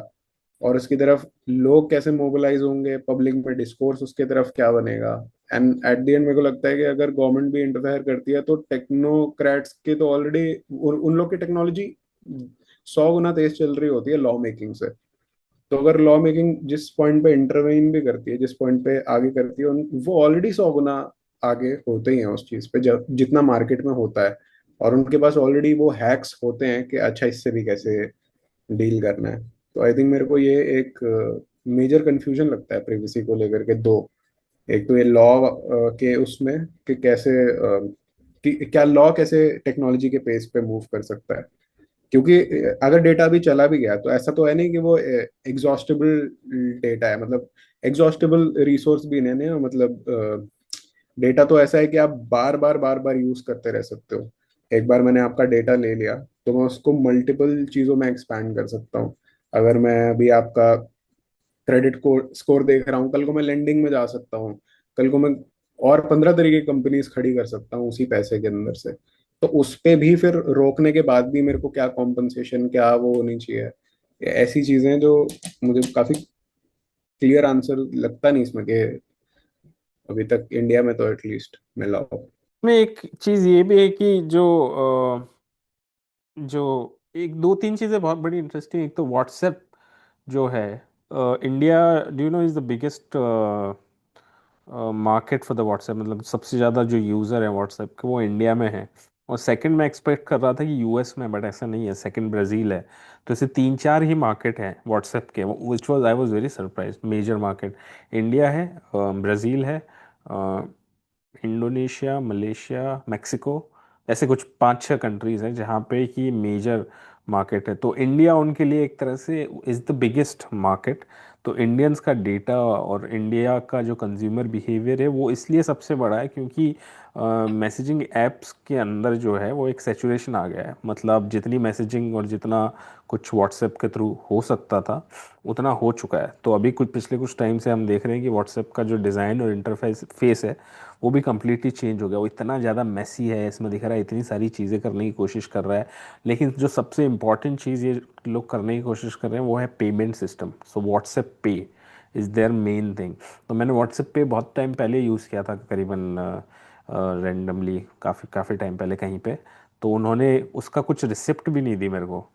और उसकी तरफ लोग कैसे मोबिलाइज होंगे, पब्लिक में डिस्कोर्स उसके तरफ क्या बनेगा। एंड एट द एंड मेरे को लगता है कि अगर गवर्नमेंट भी इंटरफेयर करती है तो टेक्नोक्रेट्स के तो ऑलरेडी उन लोग की टेक्नोलॉजी 100 गुना तेज चल रही होती है लॉ मेकिंग से। तो अगर लॉ मेकिंग जिस पॉइंट पे इंटरवेन भी करती है, जिस पॉइंट पे आगे करती है, वो ऑलरेडी 100 गुना आगे होते ही हैं उस चीज पे जितना मार्केट में होता है, और उनके पास ऑलरेडी वो हैक्स होते हैं कि अच्छा इससे भी कैसे डील करना है। तो आई थिंक मेरे को ये एक मेजर कंफ्यूजन लगता है प्राइवेसी को लेकर के दो। एक तो ये लॉ के उसमें कि कैसे कि क्या लॉ कैसे टेक्नोलॉजी के पेस पे मूव कर सकता है। क्योंकि अगर डेटा भी चला भी गया तो ऐसा तो है नहीं कि वो एग्जॉस्टेबल डेटा है, मतलब एग्जॉस्टेबल रिसोर्स भी नहीं है, मतलब डेटा तो ऐसा है कि आप बार बार यूज करते रह सकते हो। एक बार मैंने आपका डेटा ले लिया तो मैं उसको मल्टीपल चीजों में एक्सपैंड कर सकता हूँ। अगर मैं अभी आपका क्रेडिट स्कोर देख रहा हूँ, कल को मैं लेंडिंग में जा सकता हूँ। कल को मैं और 15 तरीके की कंपनीज खड़ी कर सकता हूँ उसी पैसे के अंदर से। तो उस पे भी फिर रोकने के बाद भी मेरे को क्या कॉम्पनसेशन, क्या वो होनी चाहिए, ये ऐसी चीजें जो मुझे काफी क्लियर आंसर लगता नहीं इसमें कि अभी तक इंडिया में तो एटलीस्ट मिला हो। में एक चीज ये भी है कि जो एक दो तीन चीजें बहुत बड़ी इंटरेस्टिंग। एक तो व्हाट्सएप जो है, India, do you know, is the biggest market for the WhatsApp. मतलब सबसे ज़्यादा जो यूज़र है व्हाट्सएप के वो इंडिया में है। और सेकंड मैं एक्सपेक्ट कर रहा था कि यूएस में, बट ऐसा नहीं है, सेकंड ब्राज़ील है। तो ऐसे तीन चार ही मार्केट हैं व्हाट्सएप के, which was I was very surprise. Major market India है, ब्राज़ील है, इंडोनेशिया, मलेशिया, मेक्सिको, ऐसे कुछ पांच छह कंट्रीज हैं जहाँ पे कि मेजर मार्केट है। तो इंडिया उनके लिए एक तरह से इज़ द बिगेस्ट मार्केट। तो इंडियंस का डेटा और इंडिया का जो कंज्यूमर बिहेवियर है वो इसलिए सबसे बड़ा है क्योंकि मैसेजिंग ऐप्स के अंदर जो है वो एक सेचुरेशन आ गया है। मतलब जितनी मैसेजिंग और जितना कुछ व्हाट्सएप के थ्रू हो सकता था उतना हो चुका है। तो अभी कुछ पिछले कुछ टाइम से हम देख रहे हैं कि व्हाट्सएप का जो डिज़ाइन और इंटरफेस फेस है वो भी कम्प्लीटली चेंज हो गया। वो इतना ज़्यादा मैसी है, इसमें दिख रहा है इतनी सारी चीज़ें करने की कोशिश कर रहा है। लेकिन जो सबसे इम्पॉर्टेंट चीज़ ये लोग करने की कोशिश कर रहे हैं वो है पेमेंट सिस्टम। सो व्हाट्सएप पे इज़ देयर मेन थिंग। तो मैंने व्हाट्सएप पे बहुत टाइम पहले यूज़ किया था, करीबन रैंडमली, काफ़ी काफ़ी टाइम पहले कहीं पे। तो उन्होंने उसका कुछ रिसिप्ट भी नहीं दी मेरे को।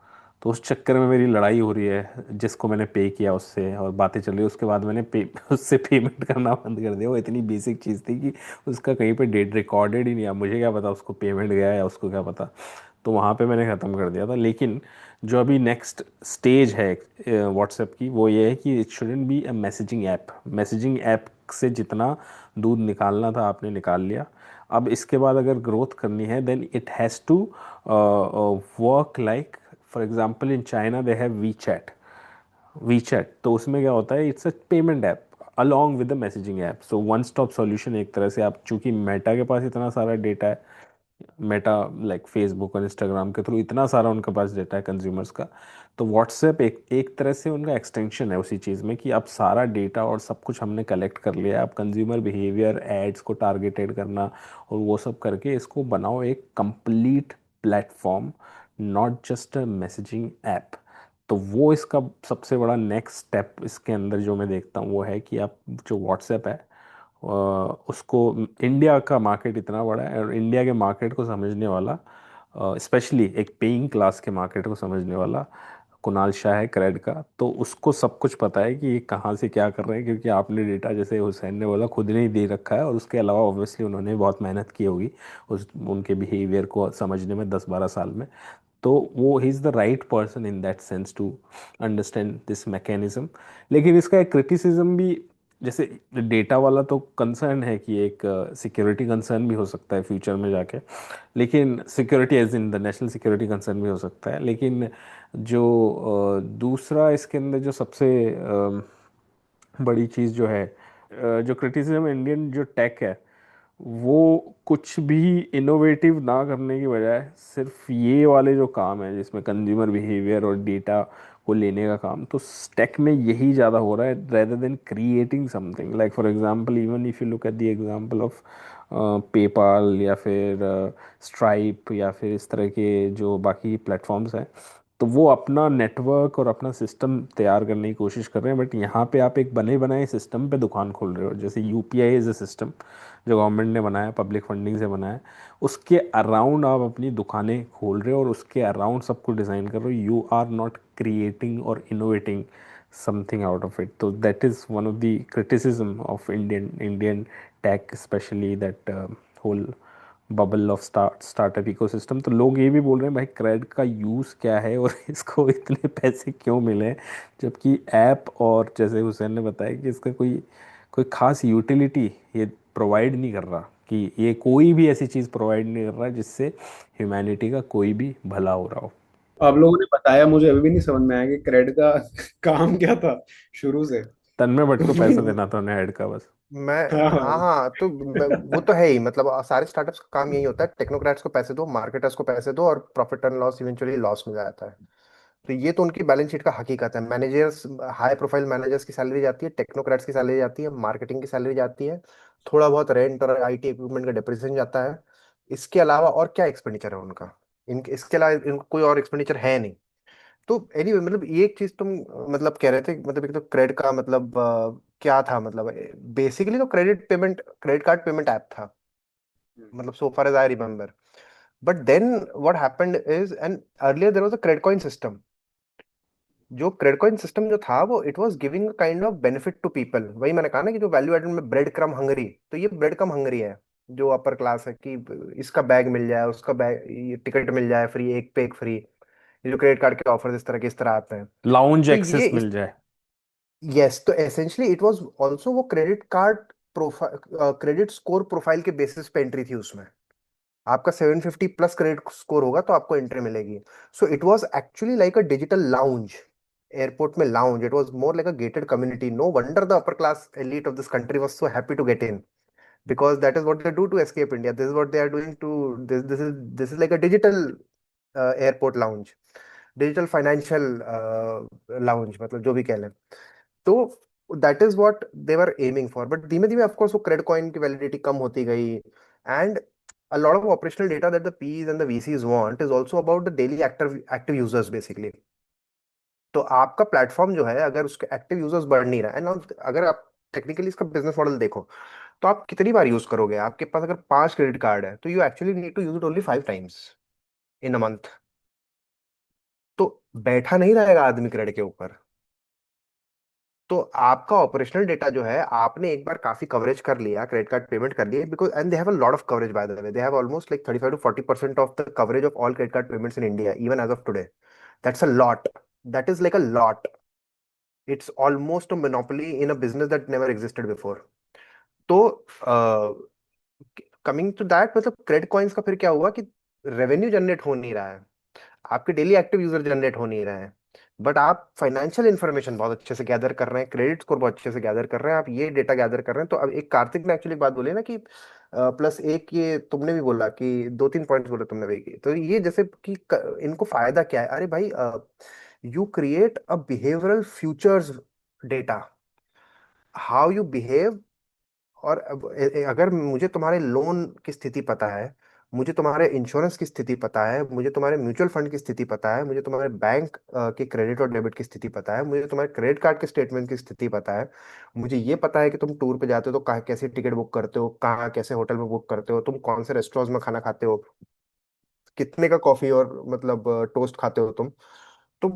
तो उस चक्कर में मेरी लड़ाई हो रही है जिसको मैंने पे किया उससे, और बातें चल रही है। उसके बाद मैंने पे उससे पेमेंट करना बंद कर दिया। वो इतनी बेसिक चीज़ थी कि उसका कहीं पे डेट रिकॉर्डेड ही नहीं है। अब मुझे क्या पता उसको पेमेंट गया या उसको क्या पता। तो वहाँ पे मैंने ख़त्म कर दिया था। लेकिन जो अभी नेक्स्ट स्टेज है व्हाट्सएप की वो ये है कि it shouldn't be a messaging app. Messaging app से जितना दूध निकालना था आपने निकाल लिया। अब इसके बाद अगर ग्रोथ करनी है then it has to work like, for example in China they have WeChat. WeChat तो उसमें क्या होता है, it's a payment app along with the messaging app. So one stop solution एक तरह से। आप चूंकि मेटा के पास इतना सारा डेटा है, मेटा लाइक फेसबुक और इंस्टाग्राम के थ्रू इतना सारा उनके पास डेटा है कंज्यूमर्स का। तो व्हाट्सएप एक एक तरह से उनका एक्सटेंशन है उसी चीज़ में कि अब सारा डेटा और सब कुछ हमने कलेक्ट कर लिया है। अब कंज्यूमर बिहेवियर, एड्स को टारगेटेड करना और वो सब करके इसको बनाओ एक complete platform, not just a messaging app. तो वो इसका सबसे बड़ा नेक्स्ट स्टेप इसके अंदर जो मैं देखता हूँ वो है कि आप जो व्हाट्सएप है उसको, इंडिया का मार्केट इतना बड़ा है और इंडिया के मार्केट को समझने वाला, स्पेशली एक पेइंग क्लास के मार्केट को समझने वाला कुणाल शाह है क्रेड का। तो उसको सब कुछ पता है कि ये कहाँ से क्या कर रहे हैं, क्योंकि आपने डेटा, जैसे हुसैन ने बोला, खुद ने ही दे रखा है। और उसके अलावा ऑब्वियसली उन्होंने बहुत मेहनत की होगी उस उनके बिहेवियर को समझने में 10-12 साल में। तो वो ही is the right person in that sense to understand this mechanism. लेकिन इसका एक क्रिटिसिज्म भी, जैसे डेटा वाला तो कंसर्न है कि एक सिक्योरिटी कंसर्न भी हो सकता है फ्यूचर में जाके। लेकिन security as in the national security concern भी हो सकता है। लेकिन जो दूसरा इसके अंदर जो सबसे बड़ी चीज़ जो है, जो क्रिटिसिज्म इंडियन जो टेक है वो कुछ भी इनोवेटिव ना करने की बजाय सिर्फ ये वाले जो काम है जिसमें कंज्यूमर बिहेवियर और डेटा को लेने का काम, तो टेक में यही ज़्यादा हो रहा है rather than creating something. Like for example, even if you look at the example of PayPal या फिर स्ट्राइप या फिर इस तरह के जो बाकी प्लेटफॉर्म्स हैं, तो वो अपना नेटवर्क और अपना सिस्टम तैयार करने की कोशिश कर रहे हैं। बट यहाँ पे आप एक बने बनाए सिस्टम पे दुकान खोल रहे हो। जैसे यूपीआई इज़ अ सिस्टम जो गवर्नमेंट ने बनाया, पब्लिक फंडिंग से बनाया, उसके अराउंड आप अपनी दुकानें खोल रहे हो और उसके अराउंड सब कुछ डिज़ाइन कर रहे हो। यू आर नॉट क्रिएटिंग और innovating something out of it. तो that is one of the criticism of Indian tech, specially that whole bubble of startup ecosystem. तो लोग ये भी बोल रहे हैं भाई क्रेडिट का यूज़ क्या है और इसको इतने पैसे क्यों मिले हैं, जबकि ऐप और जैसे हुसैन ने बताया कि इसका कोई कोई खास यूटिलिटी ये प्रोवाइड नहीं कर रहा, कि ये कोई भी ऐसी चीज़ प्रोवाइड नहीं कर रहा जिससे ह्यूमैनिटी का कोई भी भला हो रहा हो। आप लोगों ने बताया, मुझे अभी भी नहीं समझ में आया कि क्रेडिट का काम क्या था शुरू से। तन्मय भट्ट को पैसा देना था उन्हें ऐड का बस। मैं हाँ। हाँ हाँ, तो वो तो है ही, मतलब सारे स्टार्टअप्स का काम यही होता है, टेक्नोक्रेट्स को पैसे दो, मार्केटर्स को पैसे दो, और profit and loss eventually loss में जाता है। तो ये तो उनकी बैलेंस शीट का हकीकत है। मैनेजर्स, हाई प्रोफाइल मैनेजर्स की सैलरी जाती है, टेक्नोक्रेट्स की सैलरी जाती है, मार्केटिंग की सैलरी जाती है, थोड़ा बहुत रेंट और आईटी इक्विपमेंट का डिप्रिसिएशन जाता है। इसके अलावा और क्या एक्सपेंडिचर है उनका? इसके अलावा इनको कोई और एक्सपेंडिचर है नहीं। तो एनीवे, मतलब ये एक चीज तुम मतलब कह रहे थे, मतलब एक तो क्रेडिट का मतलब क्या था, मतलब बेसिकली तो credit payment, credit card payment app था, मतलब so far as I remember. But then what happened is, and earlier there was a credit coin system. जो क्रेडिट कॉइन सिस्टम जो था, वो it was giving kind of benefit to people. वही मैंने कहा ना कि जो वैल्यू एडेड में ब्रेड क्रम हंगरी, तो ये ब्रेड क्रम हंगरी है, जो अपर क्लास है, कि इसका बैग मिल जाए, उसका बैग, ये टिकट मिल जाए फ्री, एक पे एक फ्री। ये जो क्रेडिट कार्ड के ऑफर्स इस तरह आते हैं। लाउंज तो ये एक्सेस मिल जाए। यस, तो एसेंशियली इट वाज आल्सो वो credit card profile, credit score profile के बेसिस पे एंट्री थी उसमें। आपका 750 प्लस क्रेडिट स्कोर होगा तो आपको एंट्री मिलेगी। So it was actually like a digital lounge, airport में lounge. It was more like a gated community. No wonder the upper class elite of this country was so happy to get in, because that is what they do to escape India. This is what they are doing to this. This is like a digital airport lounge, digital financial lounge, मतलब जो भी कह लें। तो that is what they were aiming for. But धीमे धीमे of course वो credit coin की वैलिडिटी कम होती गई, and a lot of operational data that the Ps and the VCs want is also about the daily active users basically. तो आपका platform जो है, अगर उसके एक्टिव यूजर्स बढ़ नहीं रहा है, एंड अगर आप टेक्निकली इसका बिजनेस मॉडल देखो, तो आप कितनी बार यूज करोगे? आपके पास अगर 5 क्रेडिट कार्ड है तो you actually need to use it only 5 times in a month. तो बैठा नहीं रहेगा आदमी क्रेडिट के ऊपर। तो आपका ऑपरेशनल डेटा जो है, आपने एक बार काफी कवरेज कर लिया, क्रेडिट कार्ड पेमेंट कर लिए, because and they have a lot of coverage, by the way they have almost like 35 to 40% of the coverage of all credit card payments in India even as of today. That's a lot, that is like a lot. It's almost a monopoly in a business that never existed before. तो coming to that, मतलब credit coins का फिर क्या हुआ कि revenue generate हो नहीं रहा है, आपके डेली एक्टिव यूजर जनरेट हो नहीं रहे हैं, बट आप फाइनेंशियल इंफॉर्मेशन बहुत अच्छे से गैदर कर रहे हैं, क्रेडिट स्कोर बहुत अच्छे से गैदर कर रहे हैं, आप ये डेटा गैदर कर रहे हैं। तो अब एक कार्तिक ने एक्चुअली बात बोली ना कि प्लस एक, ये तुमने भी बोला कि 2-3 पॉइंट्स बोले तुमने भाई की, तो ये जैसे कि इनको फायदा क्या है? अरे भाई, you create a behavioural futures data, how you behave. और अगर मुझे तुम्हारे लोन की स्थिति पता है, मुझे तुम्हारे इंश्योरेंस की स्थिति पता है, मुझे तुम्हारे म्यूचुअल फंड की स्थिति पता है, मुझे तुम्हारे बैंक के क्रेडिट और डेबिट की स्थिति पता है, मुझे तुम्हारे क्रेडिट कार्ड के स्टेटमेंट की स्थिति पता है, मुझे ये पता है कि तुम टूर पे जाते हो तो कहाँ कैसे टिकट बुक करते हो, कहाँ कैसे होटल में बुक करते हो, तुम कौन से रेस्टोरेंट्स में खाना खाते हो, कितने का कॉफी और मतलब टोस्ट खाते हो तुम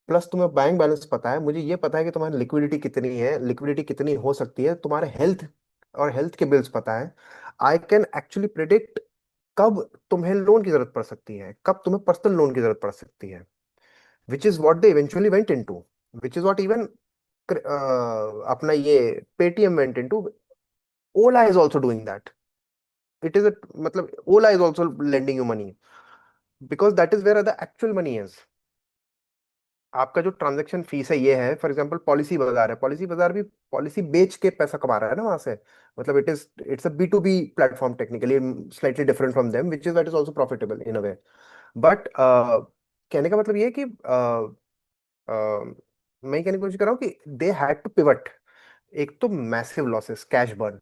प्लस तुम्हें बैंक बैलेंस पता है, मुझे ये पता है कि तुम्हारी लिक्विडिटी कितनी है, लिक्विडिटी कितनी हो सकती है, तुम्हारे हेल्थ और हेल्थ के बिल्स पता है। आई कैन एक्चुअली प्रिडिक्ट कब तुम्हें लोन की जरूरत पड़ सकती है, कब तुम्हें पर्सनल लोन की जरूरत पड़ सकती है, which is what they eventually went into, which is what even अपना ये Paytm went into. Ola is also doing that. It is मतलब Ola is also lending you money, because that is where the actual money is. आपका जो transaction fees है ये है, for example policy बाजार है, पॉलिसी बाजार भी पॉलिसी बेच के पैसा कमा रहा है ना वहां से। मतलब it's a B2B platform, technically slightly different from them, which is that is also profitable in a way. But कहने का मतलब ये है कि मैं कहने की कोशिश कर रहा हूँ कि दे हैड टू पिवट। एक तो मैसिव लॉसेस, कैश बर्न,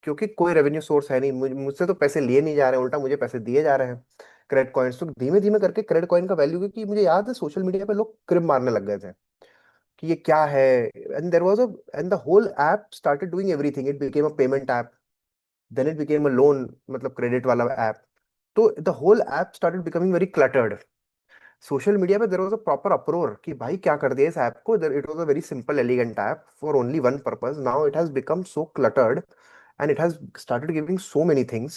क्योंकि कोई रेवेन्यू सोर्स है नहीं, मुझसे तो पैसे लिए नहीं जा रहे हैं, उल्टा मुझे पैसे दिए जा रहे हैं क्रेडिट कॉइन्स। तो धीमे धीमे करके क्रेडिट कॉइन का वैल्यू, क्योंकि मुझे याद है सोशल मीडिया पे लोग क्रिप मारने लग गए थे कि ये क्या है। And there was a and the whole app started doing everything, it became a payment app, then it became a loan, मतलब क्रेडिट वाला ऐप। तो the whole app started becoming very cluttered. Social media पे there was a proper uproar कि भाई क्या कर दिया इस ऐप को। It was a very simple elegant app for only one purpose, now it has become so cluttered, and it has started giving so many things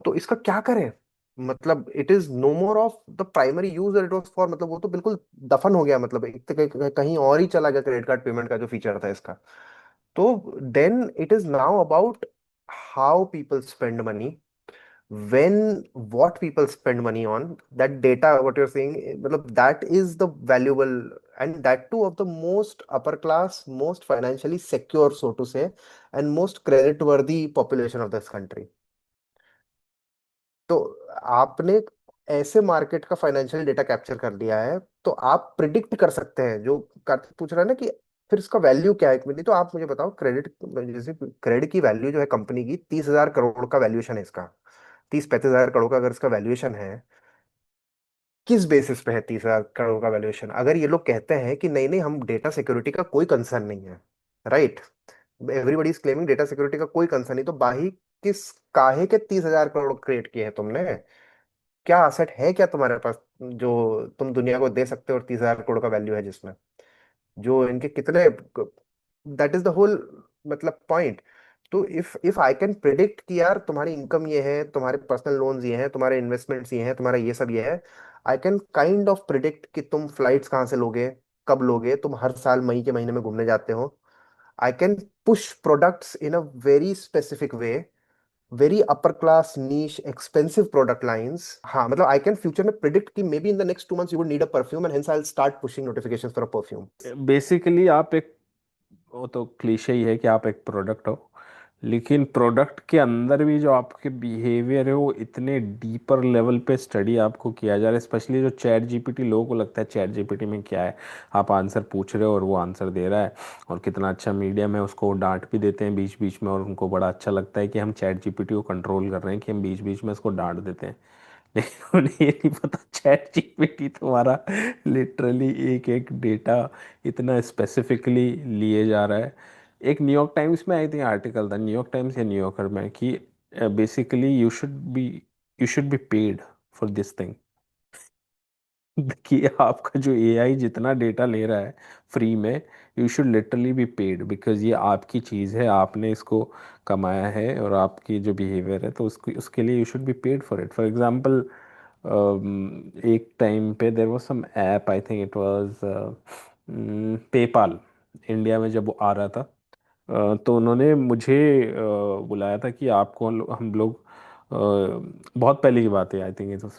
तो इसका क्या करें? मतलब it is no more of the primary use it was for, मतलब वो तो बिल्कुल दफन हो गया, मतलब एक तो कहीं और ही चला गया क्रेडिट कार्ड पेमेंट का जो फीचर था इसका। तो then it is now about how people spend money, when what people spend money on, that data what you're saying, मतलब that is the valuable, and that too of the most upper class, most financially secure, so to say, and most credit worthy population of this country। तो आपने ऐसे market का financial data capture कर लिया है, तो आप प्रिडिक्ट कर सकते हैं, जो कार्तिक पूछ रहा है ना कि फिर इसका वैल्यू क्या है, एक मिनट तो आप मुझे बताओ, क्रेडिट जैसे क्रेडिट की वैल्यू जो है कंपनी की, 30,000 करोड़ का वैल्यूएशन है इसका, 30-35 हजार करोड़ का अगर इसका वैल्यूएशन है, किस बेसिस पे है 30,000 करोड़ का वैल्यूएशन? अगर ये लोग कहते हैं कि नहीं नहीं हम डेटा सिक्योरिटी का कोई कंसर्न नहीं है, right, everybody is claiming data security का कोई कंसर्न नहीं, तो बाही किस काहे के 30,000 करोड़ क्रिएट किए हैं तुमने? क्या असेट है क्या तुम्हारे पास जो तुम दुनिया को दे सकते हो, और 30,000 करोड़ का वैल्यू है जिसमें, जो इनके कितने, दैट इज द होल मतलब पॉइंट। तो इफ आई कैन प्रिडिक्ट कि यार तुम्हारी इनकम ये है, तुम्हारे पर्सनल लोन्स ये हैं, तुम्हारे इन्वेस्टमेंट्स ये हैं, तुम्हारा ये सब ये है, I can kind of predict कि तुम फ्लाइट्स कहाँ से लोगे, कब लोगे, तुम हर साल मई के महीने में घूमने जाते हो। I can push products in a very specific way, very upper class niche expensive product lines. हाँ मतलब आई कैन फ्यूचर में प्रिडिक्ट कि may be in the next 2 months you would need a perfume, and hence I will start pushing notifications for a perfume. Basically आप एक, वो तो cliché ही है कि आप एक प्रोडक्ट हो, लेकिन प्रोडक्ट के अंदर भी जो आपके बिहेवियर है वो इतने डीपर लेवल पे स्टडी आपको किया जा रहा है। स्पेशली जो चैट जीपीटी, लोगों को लगता है चैट जीपीटी में क्या है, आप आंसर पूछ रहे हो और वो आंसर दे रहा है, और कितना अच्छा मीडियम है, उसको डांट भी देते हैं बीच बीच में, और उनको बड़ा अच्छा लगता है कि हम चैट जीपीटी को कंट्रोल कर रहे हैं, कि हम बीच बीच में उसको डांट देते हैं। लेकिन उन्हें ये नहीं पता चैट जीपीटी तुम्हारा लिटरली एक एक डेटा इतना स्पेसिफिकली लिए जा रहा है। एक न्यूयॉर्क टाइम्स में आई थिंक आर्टिकल था, न्यूयॉर्क टाइम्स या न्यूयॉर्कर में, कि basically you should be paid for this thing. कि आपका जो एआई जितना डेटा ले रहा है फ्री में, you should literally be paid, because ये आपकी चीज़ है, आपने इसको कमाया है, और आपकी जो बिहेवियर है तो उसको उसके लिए you should be paid for it. For example, एक टाइम पे there was some app, I think it was PayPal, India में जब वो आ रहा था, तो उन्होंने मुझे बुलाया था कि आपको हम लोग, बहुत पहले की बात है, आई थिंक ये तो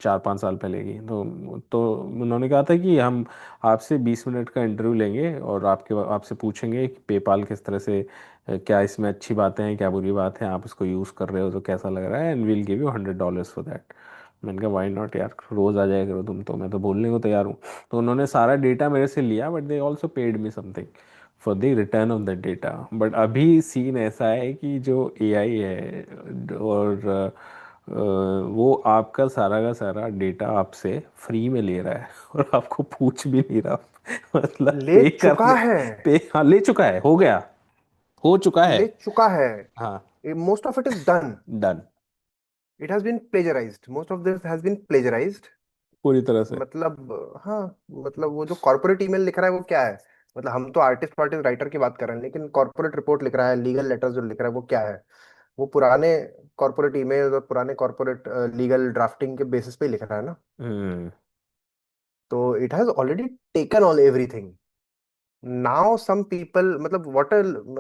4-5 साल पहले की, तो उन्होंने कहा था कि हम आपसे 20 मिनट का इंटरव्यू लेंगे, और आपसे पूछेंगे कि पेपाल किस तरह से, क्या इसमें अच्छी बातें हैं, क्या बुरी बात है, आप इसको यूज़ कर रहे हो तो कैसा लग रहा है, and we'll give you $100 for that. मैंने कहा वाई नॉट यार, रोज़ आ जाया करो तुम, तो मैं तो बोलने को तैयार हूँ। तो उन्होंने सारा डेटा मेरे से लिया, but they also paid me something for the return of that data. But अभी सीन ऐसा है कि जो एआई है, और वो आपका सारा का सारा डेटा आपसे फ्री में ले रहा है और आपको पूछ भी नहीं रहा। मतलब ले पे चुका करने, है, पे, हाँ ले चुका है, हो गया, हो चुका है। ले चुका है, हाँ, most of it is done, done, it has been plagiarised, most of this has been plagiarised. पूरी तरह से। मतलब हाँ, मतलब वो जो कॉर्पोरेट ईमेल लिख रहा है वो क्या है? मतलब हम तो आर्टिस्ट वार्टिस्ट राइटर की बात कर रहे हैं, लेकिन कॉर्पोरेट रिपोर्ट लिख रहा है, लीगल लेटर्स जो लिख रहा है वो क्या है? वो पुराने कॉर्पोरेट ईमेल और पुराने कॉर्पोरेट लीगल ड्राफ्टिंग के बेसिस पे ही लिख रहा है ना। हम्म। तो it has already taken all everything. Now some people, मतलब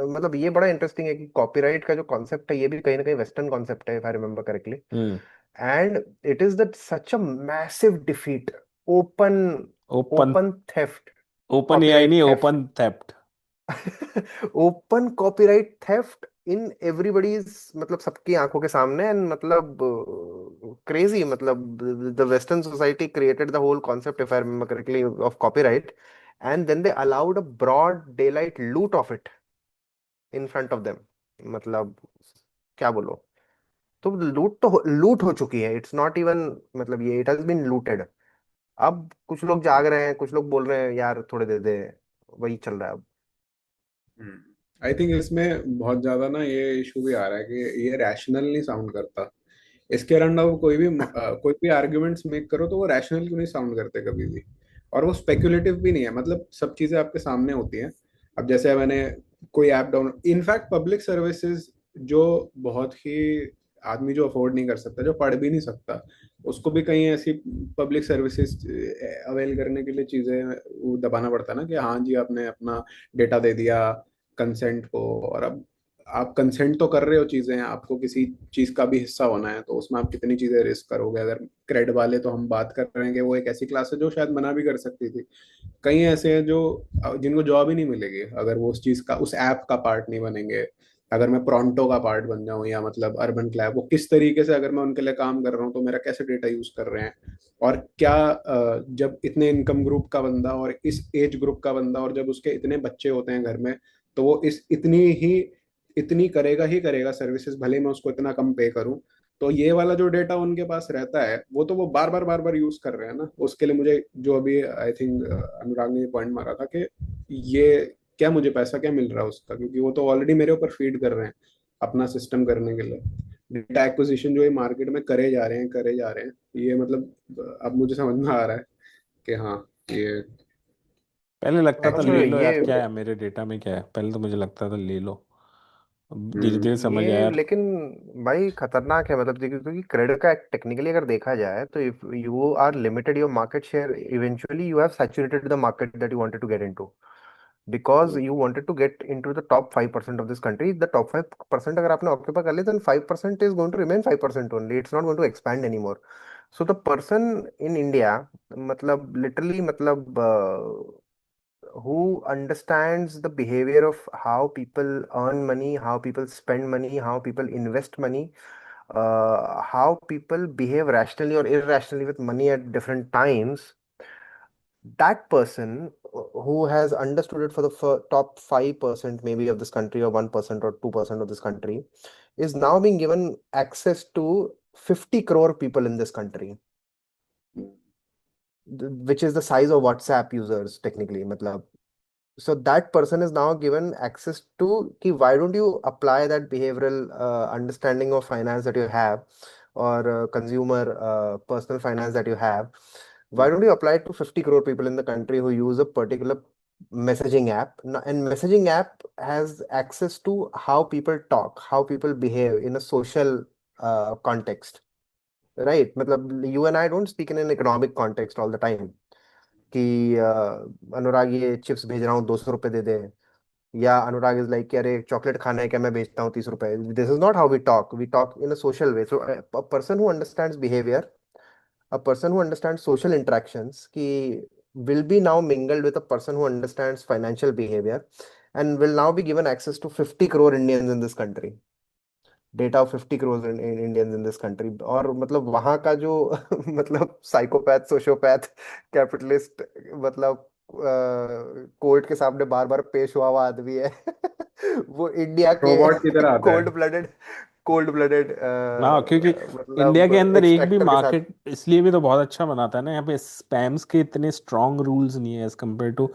मतलब ये बड़ा इंटरेस्टिंग है कि कॉपीराइट का जो कॉन्सेप्ट है ये भी कहीं ना कहीं वेस्टर्न कॉन्सेप्ट है, if I remember correctly. Hmm. And it is that such a massive defeat, open open, open theft, open AI copyright नहीं, theft, open theft. Open copyright theft in everybody's, मतलब सबकी आंखों के सामने, एंड मतलब crazy, मतलब the western society created the whole concept, if I remember correctly, of copyright, and then they allowed a broad daylight loot of it in front of them. मतलब क्या बोलो, तो लूट तो लूट हो चुकी है, इट्स नॉट इवन, मतलब ये इट हैज बीन लूटेड। अब कुछ लोग जाग रहे हैं, कुछ लोग बोल रहे हैं यार थोड़े दे दे, वही चल रहा है अब। आई थिंक इसमें बहुत ज्यादा ना ये इशू भी आ रहा है कि ये रैशनल नहीं साउंड करता। इसके अराउंड आप कोई भी आर्ग्यूमेंट्स मेक करो तो वो रैशनल क्यों नहीं साउंड करते कभी भी, और वो स्पेकुलेटिव भी नहीं है। मतलब सब चीजें आपके सामने होती हैं। अब जैसे मैंने कोई app down, in fact public services जो बहुत ही आदमी जो अफोर्ड नहीं कर सकता, जो पढ़ भी नहीं सकता, उसको भी कहीं ऐसी पब्लिक सर्विसेज अवेल करने के लिए चीजें वो दबाना पड़ता है ना, कि हाँ जी आपने अपना डेटा दे दिया कंसेंट को, और अब आप कंसेंट तो कर रहे हो चीजें, आपको किसी चीज का भी हिस्सा होना है, तो उसमें आप कितनी चीजें रिस्क करोगे। अगर क्रेड वाले तो हम बात कर रहे हैं कि वो एक ऐसी क्लास है जो शायद मना भी कर सकती थी। कई ऐसे हैं जो जिनको जॉब ही नहीं मिलेगी अगर वो उस चीज का, उस ऐप का पार्ट नहीं बनेंगे। अगर मैं प्रोंटो का पार्ट बन जाऊं, या मतलब अर्बन क्लैब, वो किस तरीके से अगर मैं उनके लिए काम कर रहा हूँ तो मेरा कैसे डेटा यूज कर रहे हैं, और क्या जब इतने इनकम ग्रुप का बंदा और इस एज ग्रुप का बंदा, और जब उसके इतने बच्चे होते हैं घर में, तो वो इस इतनी करेगा ही करेगा सर्विसेज, भले मैं उसको इतना कम पे करूं। तो ये वाला जो डेटा उनके पास रहता है, वो तो वो बार बार यूज कर रहे हैं ना। उसके लिए मुझे जो अभी आई थिंक अनुराग ने पॉइंट मारा था कि ये क्या, मुझे पैसा क्या मिल रहा है उसका, क्योंकि वो तो ऑलरेडी मेरे ऊपर फीड कर रहे हैं अपना सिस्टम करने के लिए। डेटा एक्विजिशन जो ये मार्केट में करे जा रहे हैं, ये मतलब अब मुझे समझ में आ रहा है कि हाँ, ये पहले लगता था मतलब ले लो एक्चुअली। यार, ये क्या है मेरे डेटा में, क्या है, पहले तो मुझे लगता था ले लो। धीरे हम्म। धीरे समझ आया ये यार। लेकिन भाई खतरनाक है, मतलब देखिए, क्योंकि क्रेडिट का टेक्निकली अगर देखा जाए तो if you are limited your market share, eventually you have saturated the market that you wanted to get into, because you wanted to get into the top 5% of this country. The top 5% अगर आपने occupy कर लिया, then 5% is going to remain 5% only, it's not going to expand any more. So the person in India, मतलब literally, मतलब who understands the behavior of how people earn money, how people spend money, how people invest money, how people behave rationally or irrationally with money at different times, that person who has understood it for the top 5% maybe of this country, or 1% or 2% of this country, is now being given access to 50 crore people in this country, which is the size of WhatsApp users technically. Matlab, so that person is now given access to ki, why don't you apply that behavioral understanding of finance that you have, or consumer personal finance that you have, why don't you apply it to 50 crore people in the country who use a particular messaging app. And messaging app has access to how people talk, how people behave in a social context, right? मतलब you and I don't speak in an economic context all the time कि अनुराग ये chips भेज रहा हूँ, 200 रुपये दे दे। या अनुराग is like कि अरे चॉकलेट खाना है क्या, मैं बेचता हूँ 30 रुपए। This is not how we talk in a social way. So a person who understands behaviour, a person who understands social interactions की, will be now mingled with a person who understands financial behavior, and will now be given access to 50 crore Indians in this country, data of 50 crore Indians in this country. और मतलब वहां का जो मतलब psychopath, sociopath, capitalist, मतलब court के सामने बार बार पेश हुआ आदमी है वो इंडिया के रोबोट की तरह आता है। कोल्ड ब्लडेड, कोल्ड ब्लडेड हाँ, क्योंकि इंडिया मतलब के अंदर एक भी एक्सट्रैक्टर के साथ। मार्केट इसलिए भी तो बहुत अच्छा बनाता है ना, यहाँ पे स्पैम्स के इतने स्ट्रॉन्ग रूल्स नहीं है as compare to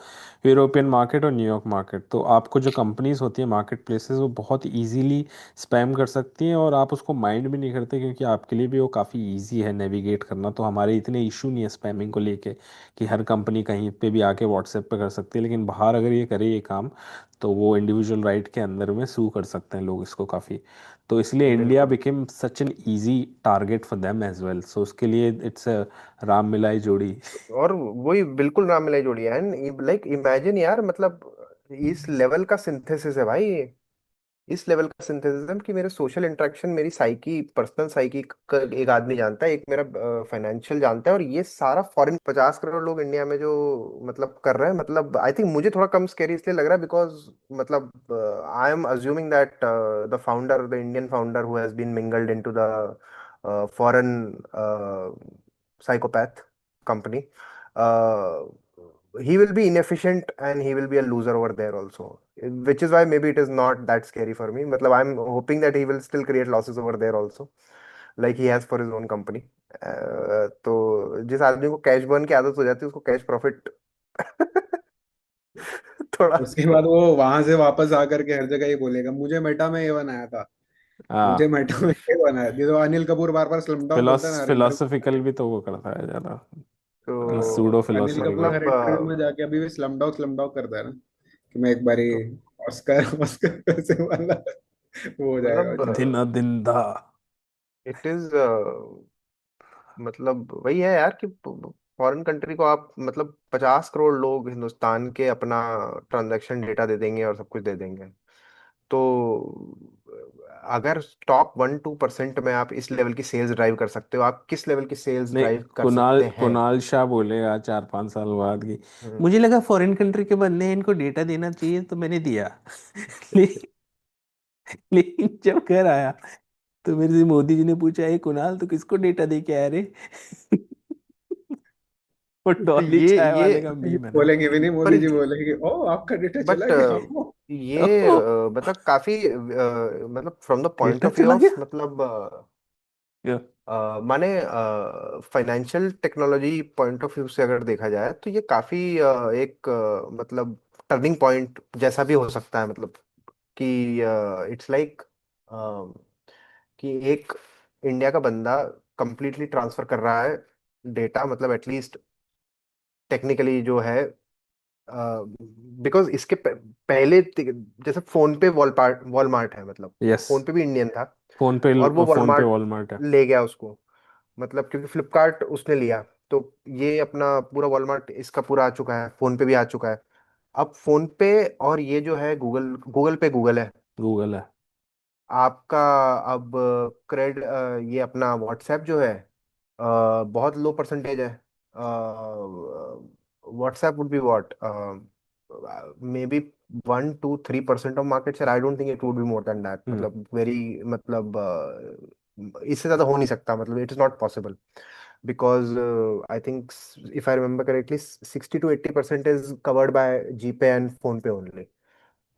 European market और न्यूयॉर्क मार्केट। तो आपको जो कंपनीज होती है मार्केट प्लेसेस, वो बहुत इजीली स्पैम कर सकती हैं, और आप उसको माइंड भी नहीं करते क्योंकि आपके लिए भी वो काफ़ी इजी है नेविगेट करना। तो हमारे इतने इशू नहीं है स्पैमिंग को लेके कि हर कंपनी कहीं पे भी आके व्हाट्सएप पे कर सकती है। लेकिन बाहर अगर ये करे ये काम, तो वो इंडिविजुअल राइट के अंदर में सू कर सकते हैं लोग इसको काफ़ी। तो इसलिए इंडिया बिल्कुल। Became such an easy target for them as well. So उसके लिए इट्स राम मिलाई जोड़ी। और वही बिल्कुल नाम मिलाई जोड़ी है। एंड लाइक इमेजिन यार, मतलब इस लेवल का सिंथेसिस है भाई, इस लेवल का सिंथेसिज्म कि मेरे सोशल इंटरेक्शन, मेरी साइकी, पर्सनल साइकी का एक आदमी जानता है, एक मेरा फाइनेंशियल जानता है, और ये सारा फॉरेन 50 करोड़ लोग इंडिया में जो मतलब कर रहे हैं। मतलब आई थिंक मुझे थोड़ा कम स्कैरी इसलिए लग रहा है बिकॉज मतलब I am assuming that the founder, the Indian founder who has been mingled into the foreign psychopath company, uh, he will be inefficient and he will be a loser over there also, which is why maybe it is not that scary for me. Matlab, I'm hoping that he will still create losses over there also, like he has for his own company. तो जिस आदमी को cash burn की आदत हो जाती है उसको कैश प्रॉफिट थोड़ा। उसके बाद वो वहां से वापस आकर के हर जगह ही बोलेगा, मुझे मेटा में ये बनाया था, मुझे हाँ, मेटा में ये बनाया। ये तो अनिल कपूर बार बार स्लम डॉग बोलता है ना हर इंटरव्यू फिलोसफिकल भी तो वो करता है ज़्यादा, सूडो तो अनिल कपूर फिलोसफिकल। हर इंटरव्यू में जाके अभी भी स्लम डॉग करता है ना, कि मैं एक बारी तो ऑस्कर ऑस्कर पैसे वाला वो हो जाएगा मतलब बेचारा। दिन दिन दा। इट इज मतलब वही है यार कि फॉरेन कंट्री को आप मतलब 50 करोड़ लोग हिंदुस्तान के अपना ट्रांजैक्शन डेटा दे देंगे और सब कुछ दे देंगे। तो अगर टॉप 1-2% में आप इस लेवल की सेल्स ड्राइव कर सकते हो, आप किस लेवल की सेल्स नहीं, ड्राइव कर कुणाल सकते हैं? कुणाल शाह बोलेगा 4-5 साल बाद की, हम्म। मुझे लगा फॉरेन कंट्री के बंदे हैं, इनको डेटा देना चाहिए तो मैंने दिया। लेकिन लेकिन जब घर आया तो मेरे से मोदी जी ने पूछा, ये कुणाल तो किसको डेटा दे के आया रे? वो तो डॉली चाय ये वाले का ये मीम है ना। बोलेंगे भी नहीं, पर मोदी जी बोलेंगे ओ आपका डेटा चला बट गया। ओ ये मतलब काफी मतलब from the point data of view चला ऑफ गया। मतलब या, माने financial technology point of view से अगर देखा जाए तो ये काफी एक मतलब टर्निंग पॉइंट जैसा भी हो सकता है। मतलब कि इट्स लाइक कि एक इंडिया का बंदा कंप्लीटली ट्रांसफर कर रहा है डेटा, मतलब एटलीस्ट टेक्निकली जो है। बिकॉज इसके पहले जैसे फोन पे वॉलमार्ट है, मतलब यस, फोन पे भी इंडियन था फोन पे और वो फोन पे वॉलमार्ट वॉलमार्ट है। ले गया उसको, मतलब क्योंकि फ्लिपकार्ट उसने लिया। तो ये अपना पूरा वॉलमार्ट इसका पूरा आ चुका है, फोन पे भी आ चुका है। अब फोन पे और ये जो है गूगल गूगल पे गूगल है गूगल है। आपका। अब क्रेड ये अपना व्हाट्सएप जो है बहुत लो परसेंटेज है। WhatsApp would be what may be 1 to 3% of market share. I don't think it would be more than that, hmm. मतलब वेरी मतलब इससे ज्यादा हो नहीं सकता, मतलब it is not possible. Because I think if I remember correctly 60 to 80% is covered by GPay and PhonePe only,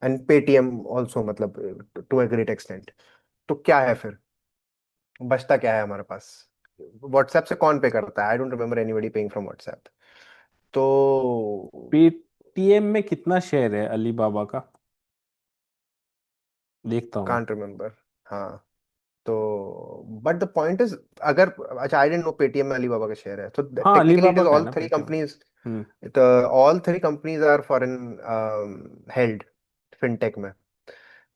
and Paytm also, मतलब to a great extent. तो क्या है फिर, बचता क्या है हमारे पास? व्हाट्सएप से कौन पे करता है? I don't remember anybody paying from WhatsApp. तो पेटीएम में कितना शेयर है अलीबाबा का? देखता हूँ मैं। Can't remember. हाँ। तो बट द पॉइंट इज, अगर अच्छा आई डेंट नो पेटीएम में अलीबाबा का शेयर है, तो हाँ, टेक्निकली इट अलीबाबा इज का है ऑल ना थ्री पेटीएम। कंपनीज। हम्म। तो all three companies are foreign held fintech में।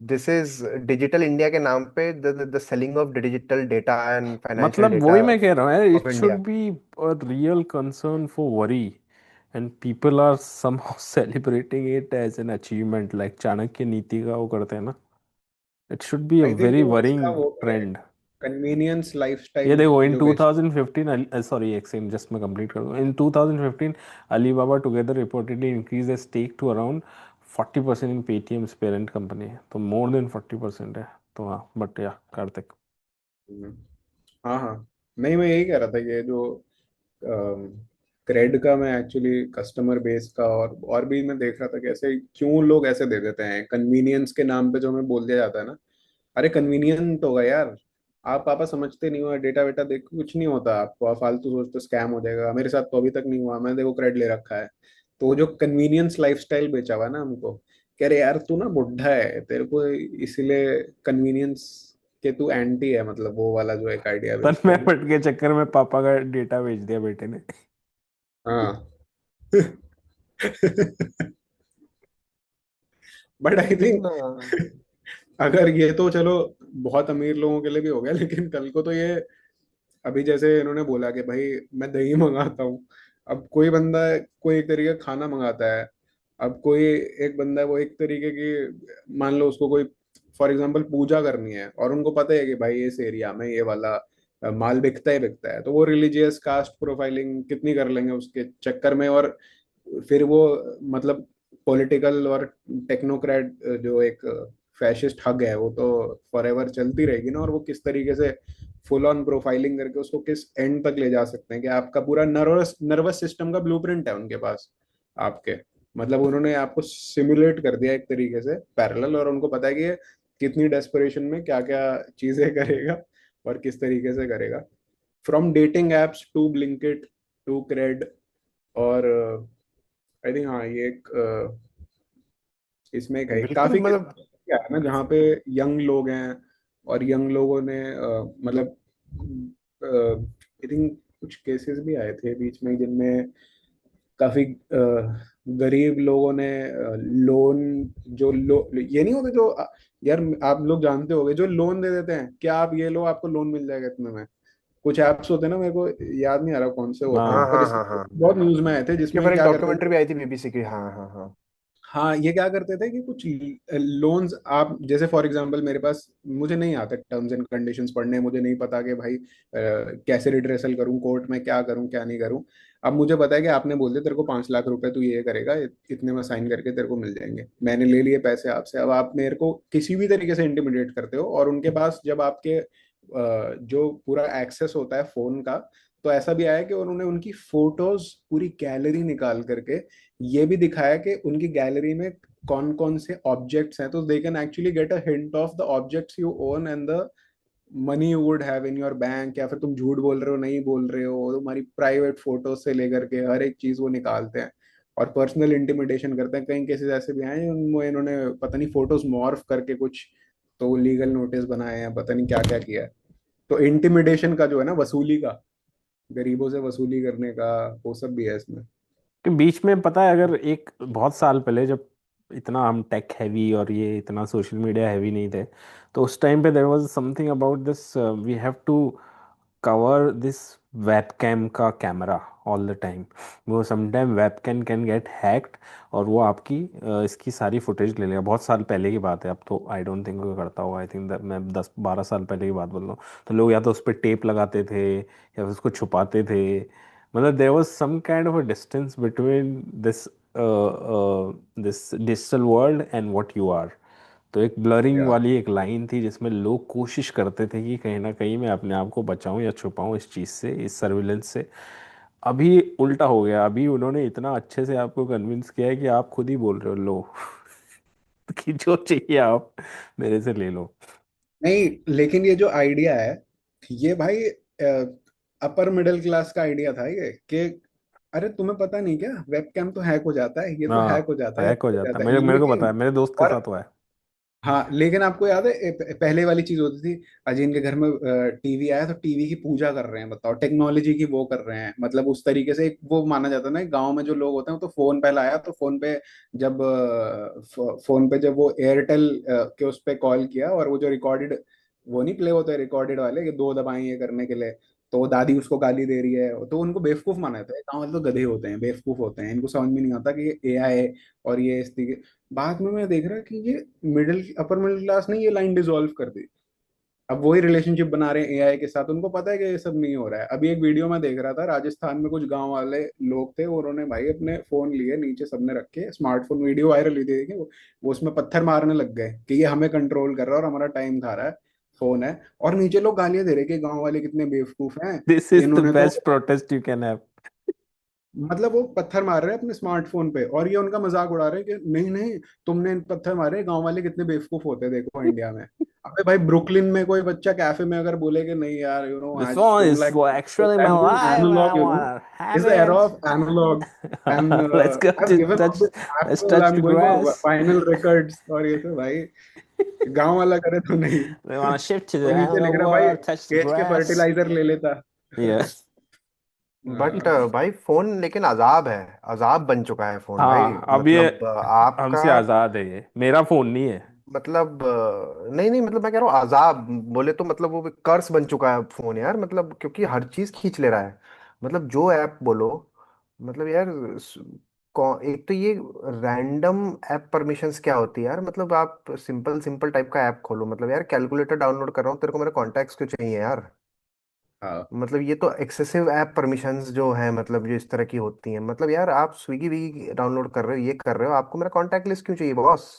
दिस इज डिजिटल इंडिया के नाम पे the selling of digital data and financial मतलब डेटा वही मैं कह रहा हूँ, of it should India. Be a real concern for worry, and people are somehow celebrating it as an achievement, like Chanakya Niti का वो करते हैं ना। It should be a I think very वो उसका वरिंग वो है ट्रेंड। कन्वीनियंस ये लाइफस्टाइल देखो, इन जो बेच। 2015, सॉरी एक सेकंड, जस्ट मैं कंप्लीट कर दूं। In 2015 Alibaba together reportedly increase the stake to around 40% in Paytm's parent company है, तो मोर देन 40% है। तो हाँ, बट या कार्तिक। हम्म, हाँ हाँ। नहीं मैं यही कह रहा था कि ये जो क्रेड का, मैं एक्चुअली कस्टमर बेस का और भी मैं देख रहा था कि ऐसे क्यों लोग ऐसे दे देते हैं कन्वीनियंस के नाम पे, जो हमें बोल दिया जाता है ना। अरे कन्वीनियंट होगा यार। आप पापा समझते नहीं हो, डेटा वेटा देख के कुछ नहीं होता आपको, आप फालतू सोचते स्कैम हो जाएगा। मेरे साथ तो अभी तक नहीं हुआ, मैंने देखो क्रेड ले रखा है। तो वो जो कन्वीनियंस लाइफस्टाइल बेचा हुआ है ना हमको, कह रहे यार तू ना बुढ़ा है, तेरे को इसीलिए कन्वीनियंस के तू एंटी है, मतलब वो वाला जो एक आइडिया बेचते तन्मय हैं ना। भट्ट के चक्कर में पापा का डेटा बेच दिया बेटे ने। हाँ। बट आई लेकिन थिंक अगर ये तो चलो बहुत अमीर लोगों के लिए भी हो गया, लेकिन कल को तो ये, अभी जैसे इन्होंने बोला कि भाई मैं दही मंगाता हूँ, अब कोई बंदा कोई एक तरीके का खाना मंगाता है, अब कोई एक बंदा है वो एक तरीके की, मान लो उसको कोई फॉर एग्जांपल पूजा करनी है, और उनको पता है कि भाई इस एरिया में ये वाला माल बिकता ही बिकता है, तो वो रिलीजियस कास्ट प्रोफाइलिंग कितनी कर लेंगे उसके चक्कर में। और फिर वो मतलब पॉलिटिकल और टेक्नोक्रेट जो एक फैशिस्ट हग है, वो तो फॉर एवर चलती रहेगी ना। और वो किस तरीके से फुल ऑन प्रोफाइलिंग करके उसको किस एंड तक ले जा सकते हैं, कि आपका पूरा नर्वस नर्वस सिस्टम का ब्लूप्रिंट है उनके पास आपके। मतलब उन्होंने आपको सिमुलेट कर दिया एक तरीके से पैरेलल, और उनको पता है कि ये कितनी डेस्परेशन में क्या क्या चीजें करेगा और किस तरीके से करेगा। From dating apps to Blinkit to Cred. और आई थिंक हाँ ये एक इसमें एक है बिल्कुल काफी मतलब क्या है ना, जहाँ पे यंग लोग हैं, और यंग लोगों ने मतलब आई थिंक कुछ केसेस भी आए थे बीच में जिनमें काफी गरीब लोगों ने लोन, ये नहीं होते जो यार आप लोग जानते होंगे, जो लोन दे देते हैं, क्या आप ये लो आपको लोन मिल जाएगा इतने में। कुछ ऐप्स होते हैं ना, मेरे को याद नहीं आ रहा कौन से होते हैं, हाँ हाँ। पर हाँ इसके हाँ हाँ, बहुत न्यूज में आए थे, इसके जिसमें ऊपर एक क्या करते थे। डॉक्यूमेंट्री भी आई थी बीबीसी की। हाँ हाँ हाँ। हाँ, ये क्या करते थे कि कुछ लोन्स आप, जैसे फॉर एग्जांपल मेरे पास, मुझे नहीं आते टर्म्स एंड कंडीशंस पढ़ने, मुझे नहीं पता कि भाई कैसे रिड्रेसल करूं, कोर्ट में क्या करूं क्या नहीं करूं। अब मुझे पता है कि आपने बोल दिया तेरे को 5 लाख रुपए तू ये करेगा, इतने में साइन करके तेरे को मिल जाएंगे, मैंने ले लिए पैसे आपसे। अब आप मेरे को किसी भी तरीके से इंटिमिडेट करते हो, और उनके पास जब आपके जो पूरा एक्सेस होता है फोन का, तो ऐसा भी आया कि उन्होंने उनकी फोटोज पूरी गैलरी निकाल करके ये भी दिखाया कि उनकी गैलरी में कौन कौन से ऑब्जेक्ट्स हैं, तो they can actually get a hint of the objects you own and the money you would have in your bank, या फिर तुम झूठ बोल रहे हो नहीं बोल रहे हो, तुम्हारी प्राइवेट फोटो से लेकर के हर एक चीज वो निकालते हैं, और पर्सनल इंटिमिडेशन करते हैं। कई केसेस ऐसे भी आए हैं उनमें इन्होंने पता नहीं फोटोज मॉर्फ करके कुछ तो लीगल नोटिस बनाए हैं, पता नहीं क्या क्या किया है। तो इंटिमिडेशन का जो है ना, वसूली का, गरीबों से वसूली करने का, वो सब भी है इसमें। कि बीच में पता है, अगर एक बहुत साल पहले जब इतना हम टेक हैवी और ये इतना सोशल मीडिया हैवी नहीं थे, तो उस टाइम पे there was something about this, we have to cover this webcam का कैमरा ऑल द टाइम। वो sometime webcam can get hacked और वो आपकी इसकी सारी फुटेज ले लेगा। बहुत साल पहले की बात है, अब तो आई डोंट थिंक वो करता होगा। आई थिंक मैं 10-12 साल पहले की बात बोल रहा हूँ। तो लोग या तो उस पर टेप लगाते थे या फिर उसको छुपाते थे। मतलब there was some kind of a distance between this this digital world and what you are. तो एक ब्लरिंग या वाली एक लाइन थी जिसमें लोग कोशिश करते थे कि कहीं ना कहीं मैं अपने आप को बचाऊं या छुपाऊं इस चीज़ से, इस सर्विलेंस से। अभी उल्टा हो गया। अभी उन्होंने इतना अच्छे से आपको कन्विंस किया है कि आप खुद ही बोल रहे हो लो कि जो चाहिए आप मेरे से ले लो। नहीं, लेकिन ये जो आइडिया है, ये भाई अपर मिडिल क्लास का आइडिया था ये, कि अरे तुम्हें पता नहीं क्या, वेबकैम तो हैक हो जाता है, ये तो हैक हाँ, हो जाता है, हैक हो हो जाता जाता है। है, मेरे मेरे को पता है, लेकिन मेरे दोस्त के और साथ हुआ है। हाँ, लेकिन आपको याद है पहले वाली चीज होती थी, अजीन के घर में टीवी आया तो टीवी की पूजा कर रहे हैं, बताओ, टेक्नोलॉजी की वो कर रहे हैं, मतलब उस तरीके से एक वो माना जाता है ना, गांव में जो लोग होते हैं, तो फोन पहले आया, तो फोन पे जब फोन पे जब वो एयरटेल के उस पे कॉल किया, और वो जो रिकॉर्डेड, वो नहीं प्ले होते रिकॉर्डेड वाले, कि दो दबाएं ये करने के लिए, तो वो दादी उसको गाली दे रही है, तो उनको बेवकूफ माना जाता है। गाँव वाले तो गधे होते हैं, बेवकूफ होते हैं, इनको समझ में नहीं आता कि ये एआई है, और ये इस तरीके। बाद में मैं देख रहा कि ये अपर मिडिल क्लास ने ये लाइन डिसॉल्व कर दी। अब वही रिलेशनशिप बना रहे हैं एआई के साथ, उनको पता है कि ये सब नहीं हो रहा है। अभी एक वीडियो में देख रहा था, राजस्थान में कुछ गांव वाले लोग थे, और उन्होंने भाई अपने फोन लिए, नीचे सबने रखे स्मार्टफोन, वीडियो वायरल हुई थी, देखिए वो उसमें पत्थर मारने लग गए कि ये हमें कंट्रोल कर रहा है और हमारा टाइम खा रहा है, फोन है। और नीचे लोग गालियां दे रहे कि गांव वाले कितने बेवकूफ हैं, दिस इज द इन्होंने तो, best protest you can have. मतलब वो पत्थर मार रहे हैं अपने स्मार्टफोन पे, और ये उनका मजाक उड़ा रहे हैं कि नहीं नहीं, तुमने पत्थर मारे, गांव वाले कितने बेवकूफ होते हैं देखो इंडिया में। अबे भाई, ब्रुकलिन में कोई बच्चा कैफे में अगर बोले कि नहीं यार, I This just one don't is like, for actually my this is life. I analogue, wanna have is the era it. Of analogue, and Let's go I have to given all touch. This Let's Apple, I touch am the going for grass. Vinyl records, और ये सब भाई गांव वाला करे तो नहीं। We wanna shift to the कोई end नीचे of the लिख रहा भाई, world, touch the बेच के grass. फर्टिलाइजर ले लेता। Yeah. बट हाँ भाई फोन लेकिन अजाब है, अजाब बन चुका है फोन भाई। हाँ, अब ये मतलब आपका, हमसे आजाद है, ये मेरा फोन नहीं है। मतलब नहीं नहीं, मतलब मैं कह रहा हूँ अजाब बोले तो मतलब वो कर्स बन चुका है फोन यार। मतलब क्योंकि हर चीज खींच ले रहा है, मतलब जो ऐप बोलो। मतलब यार एक तो ये रैंडम ऐप परमिशंस क्या होती है यार। मतलब आप सिंपल सिंपल टाइप का ऐप खोलो, मतलब यार कैलकुलेटर डाउनलोड कर रहा हूँ, तेरे को मेरे कॉन्टैक्ट्स क्यों चाहिए यार। हाँ मतलब ये तो एक्सेसिव ऐप परमिशंस जो है, मतलब जो इस तरह की होती हैं। मतलब यार आप स्विगी भी डाउनलोड कर रहे हो, ये कर रहे हो, आपको मेरा कॉन्टैक्ट लिस्ट क्यों चाहिए बॉस?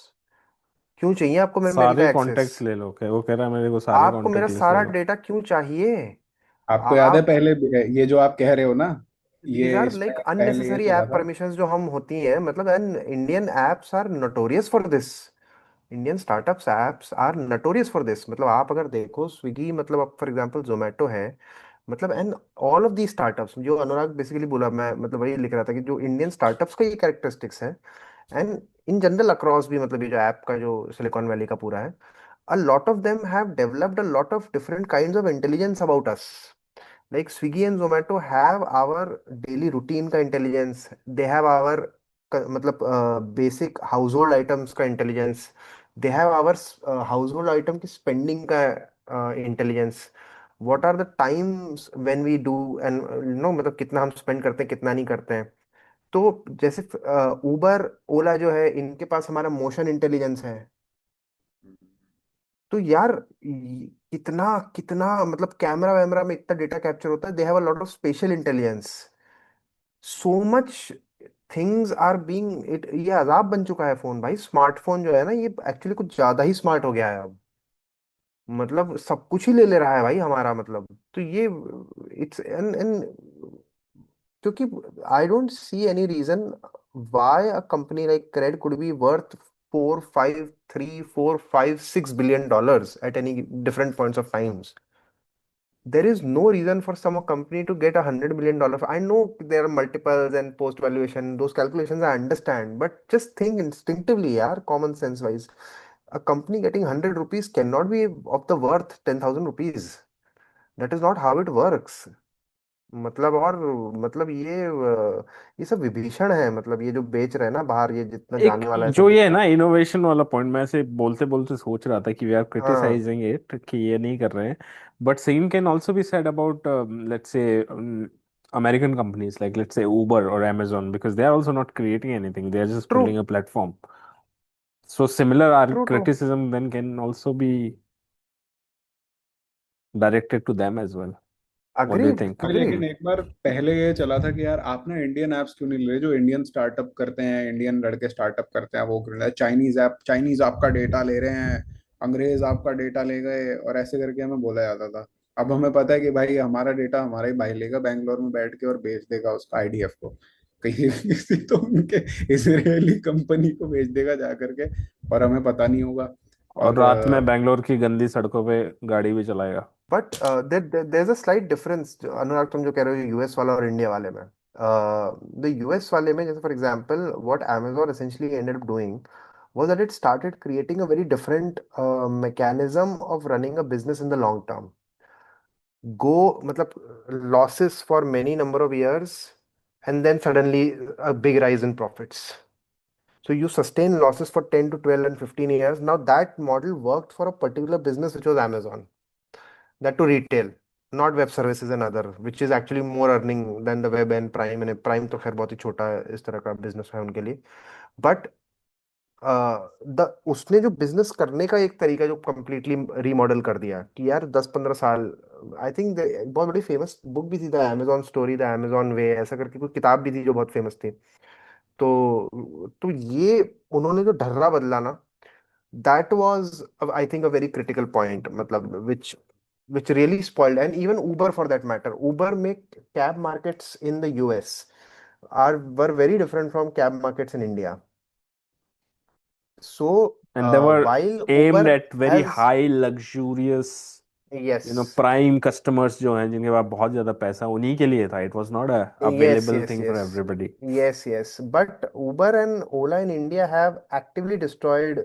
क्यों चाहिए आपको मेरे मेल सारे का एक्सेस? कॉन्टेक्ट्स ले लो, वो कह रहा है मेरे को सारे आपको मेरा कॉन्टेक्ट लिस्ट ले सारा लो। डेटा क्यों चाहिए? आपको याद है आप, पहले, ये जो आप कह रहे हो ना, दीज ये आर इसमें लाइक पहले ये अननेसेसरी चला ऐप था। परमिशंस जो हम होती हैं। मतलब and Indian apps are notorious for this. Indian startups apps are notorious for this. मतलब आप अगर देखो स्विगी, मतलब अब फॉर एग्जांपल जोमेटो है, मतलब and all of the startups जो अनुराग बेसिकली बोला, मैं मतलब वही लिख रहा था कि जो इंडियन स्टार्टअप्स का ये कैरेक्टरिस्टिक्स है, एंड इन जनरल अक्रॉस भी, मतलब ये जो ऐप का जो सिलिकॉन वैली का पूरा है, a lot of them have developed a lot of different kinds of intelligence about us. Like Swiggy and Zomato have our daily routine का intelligence, they have our मतलब basic household items का intelligence, they have our household item की spending का intelligence. What are the times when we do and मतलब कितना हम spend करते हैं कितना नहीं करते हैं. तो जैसे उबर ओला जो है इनके पास हमारा मोशन इंटेलिजेंस है. तो यार कितना कितना मतलब कैमरा वैमरा में इतना डेटा कैप्चर होता है. They have a lot of special intelligence. So much things are being it. ये अजाब बन चुका है फोन भाई. स्मार्टफोन जो है ना ये एक्चुअली कुछ ज्यादा ही स्मार्ट हो गया है अब. मतलब सब कुछ ही ले ले रहा है भाई हमारा मतलब. तो ये इट्स एन एन क्योंकि I don't see any reason why a company like Cred could be worth 4 5 3 4 5 6 billion dollars at any different points of times. There is no reason for some company to get $100 million. I know there are multiples and post valuation, those calculations I understand, but just think instinctively, yeah, common sense wise. A company getting 100 rupees cannot be of the worth 10,000 rupees. That is not how it works. मतलब और मतलब ये सब विभीषण है. मतलब ये जो बेच रहे हैं ना बाहर, ये जितना एक जाने वाला है सब जो ये है बिकता ना है. इनोवेशन वाला पॉइंट, मैं से बोलते बोलते सोच रहा था कि वी आर हाँ. क्रिटिसाइजिंग इट कि ये नहीं कर रहे हैं, but same can also be said about let's say American companies like let's say Uber or Amazon, because they are also not creating anything, they are just true. building a platform. So similar our true. True. criticism then can also be directed to them as well. What do you agreed. think? भाई लेकिन agreed. एक बार पहले ये चला था कि यार आप ना इंडियन ऐप्स क्यों नहीं ले रहे, जो इंडियन स्टार्टअप करते हैं, इंडियन लड़के स्टार्टअप करते हैं, वो क्यों नहीं ले रहे? चाइनीज आपका डेटा ले रहे हैं, अंग्रेज आपका डेटा ले गए, और ऐसे करके हमें बोला जाता था। अब हमें पता है कि भाई हमारा डेटा हमारा ही भाई लेगा बैंगलोर में बैठ के और बेच देगा उसका आईडीएफ को कहीं किसी तो उनके इसराइली कंपनी को बेच देगा जा करके, और हमें पता नहीं होगा। और और रात में बैंगलोर की गंदी सड़कों पे गाड़ी भी चलाएगा। But there is a slight difference. Anurag तुम जो कह रहे हो यूएस वाला और इंडिया वाले में. द यूएस वाले में जैसे for example what Amazon essentially ended up doing was that it started creating a very different mechanism of running a business in the long term. Go मतलब losses for many number of years and then suddenly a big rise in profits. So you sustain losses for 10 to 12 and 15 years. Now that model worked for a particular business which was Amazon. That to retail, not web services and other, which is actually more earning than the web and Prime. And Prime तो खैर बहुत ही छोटा इस तरह का business है उनके लिए. बट द उसने जो बिजनेस करने का एक तरीका जो कंप्लीटली रीमॉडल कर दिया कि यार 10 15 साल. आई थिंक बहुत बड़ी फेमस बुक भी थी the Amazon story, the Amazon वे, ऐसा करके कोई किताब भी थी जो बहुत फेमस थी. तो ये उन्होंने जो ढर्रा बदला ना, that was I think a very critical point matlab which really spoiled. And even Uber for that matter, Uber make cab markets in the US are were very different from cab markets in India. So And they were while aimed Uber at very has, high luxurious, yes, prime customers जो हैं जिनके पास बहुत ज्यादा पैसा, उन्हीं के लिए था। It was not a yes, available yes, thing for yes, everybody. yes, but Uber and Ola in India have actively destroyed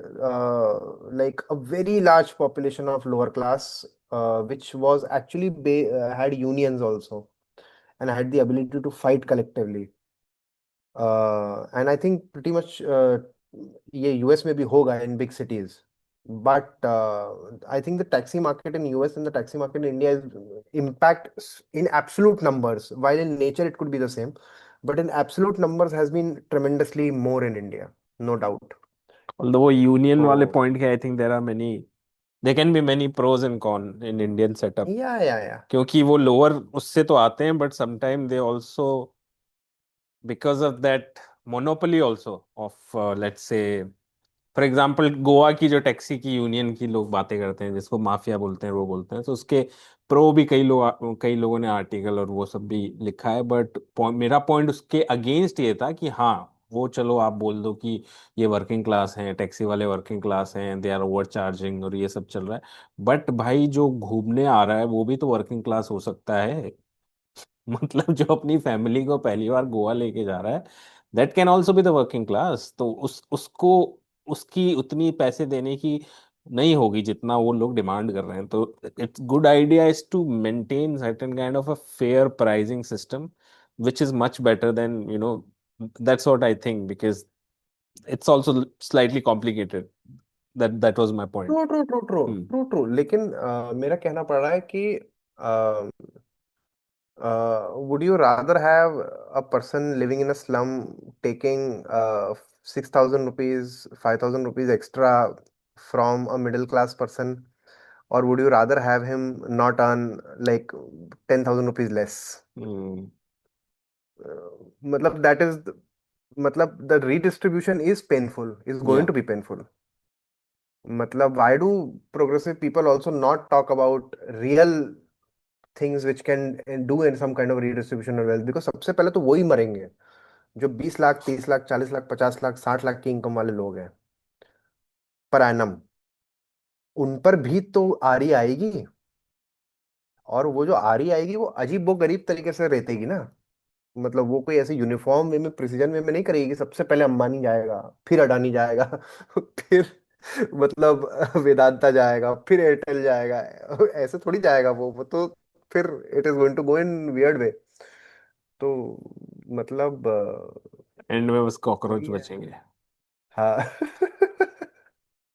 like a very large population of lower class, which was actually had unions also and had the ability to fight collectively. And I think pretty much ये US में भी होगा in big cities. But I think the taxi market in US and the taxi market in India is impact in absolute numbers. While in nature it could be the same, but in absolute numbers has been tremendously more in India, no doubt. Although वो union वाले So point के, I think there are many, they can be many pros and con in Indian setup, yeah. क्योंकि वो lower उससे तो आते हैं, but sometime they also because of that monopoly also of let's say for example Goa की जो taxi की union की लोग बातें करते हैं, जिसको माफिया बोलते हैं, वो बोलते हैं, तो उसके प्रो भी कई लोगों ने आर्टिकल और वो सब भी लिखा है, बट मेरा पॉइंट उसके अगेंस्ट ये था कि हाँ, वो चलो आप बोल दो कि ये वर्किंग क्लास हैं, टैक्सी वाले वर्किंग क्लास हैं, दे आर ओवर चार्जिंग और ये सब चल रहा है, बट भाई जो घूमने आ रहा है वो भी तो वर्किंग क्लास हो सकता है। मतलब जो अपनी फैमिली को पहली बार गोवा लेके जा रहा है, that can also be the working class. तो उसको उसकी उतनी पैसे देने की नहीं होगी जितना वो लोग डिमांड कर रहे हैं। तो it's good idea is to maintain certain kind of a fair pricing system which is much better than, that's what I think, because it's also slightly complicated. That was my point. True true true true Hmm. True true, लेकिन मेरा कहना पड़ रहा है कि would you rather have a person living in a slum taking 6,000 rupees, 5,000 rupees extra from a middle class person, or would you rather have him not earn like 10,000 rupees less? Hmm. मतलब that is मतलब the redistribution is painful, is going Yeah. to be painful. मतलब why do progressive people also not talk about real things which can do in some kind of redistribution of wealth? Because सबसे पहले तो वही मरेंगे जो 20 लाख, 30 लाख, 40 लाख, 50 लाख, 60 लाख की income वाले लोग हैं पर एनम। उन पर भी तो आरी आएगी, और वो जो आरी आएगी वो अजीब वो गरीब तरीके से रहतेगी ना। मतलब वो कोई ऐसे यूनिफॉर्म वे में, प्रिसीजन वे में नहीं करेगी कि सबसे पहले अंबानी जाएगा, फिर अडानी जाएगा, फिर मतलब वेदांता जाएगा, फिर एयरटेल जाएगा। ऐसे थोड़ी जाएगा वो तो फिर it is going to go in weird way. तो मतलब एंड में बस कॉकरोच वही है। बचेंगे। हाँ।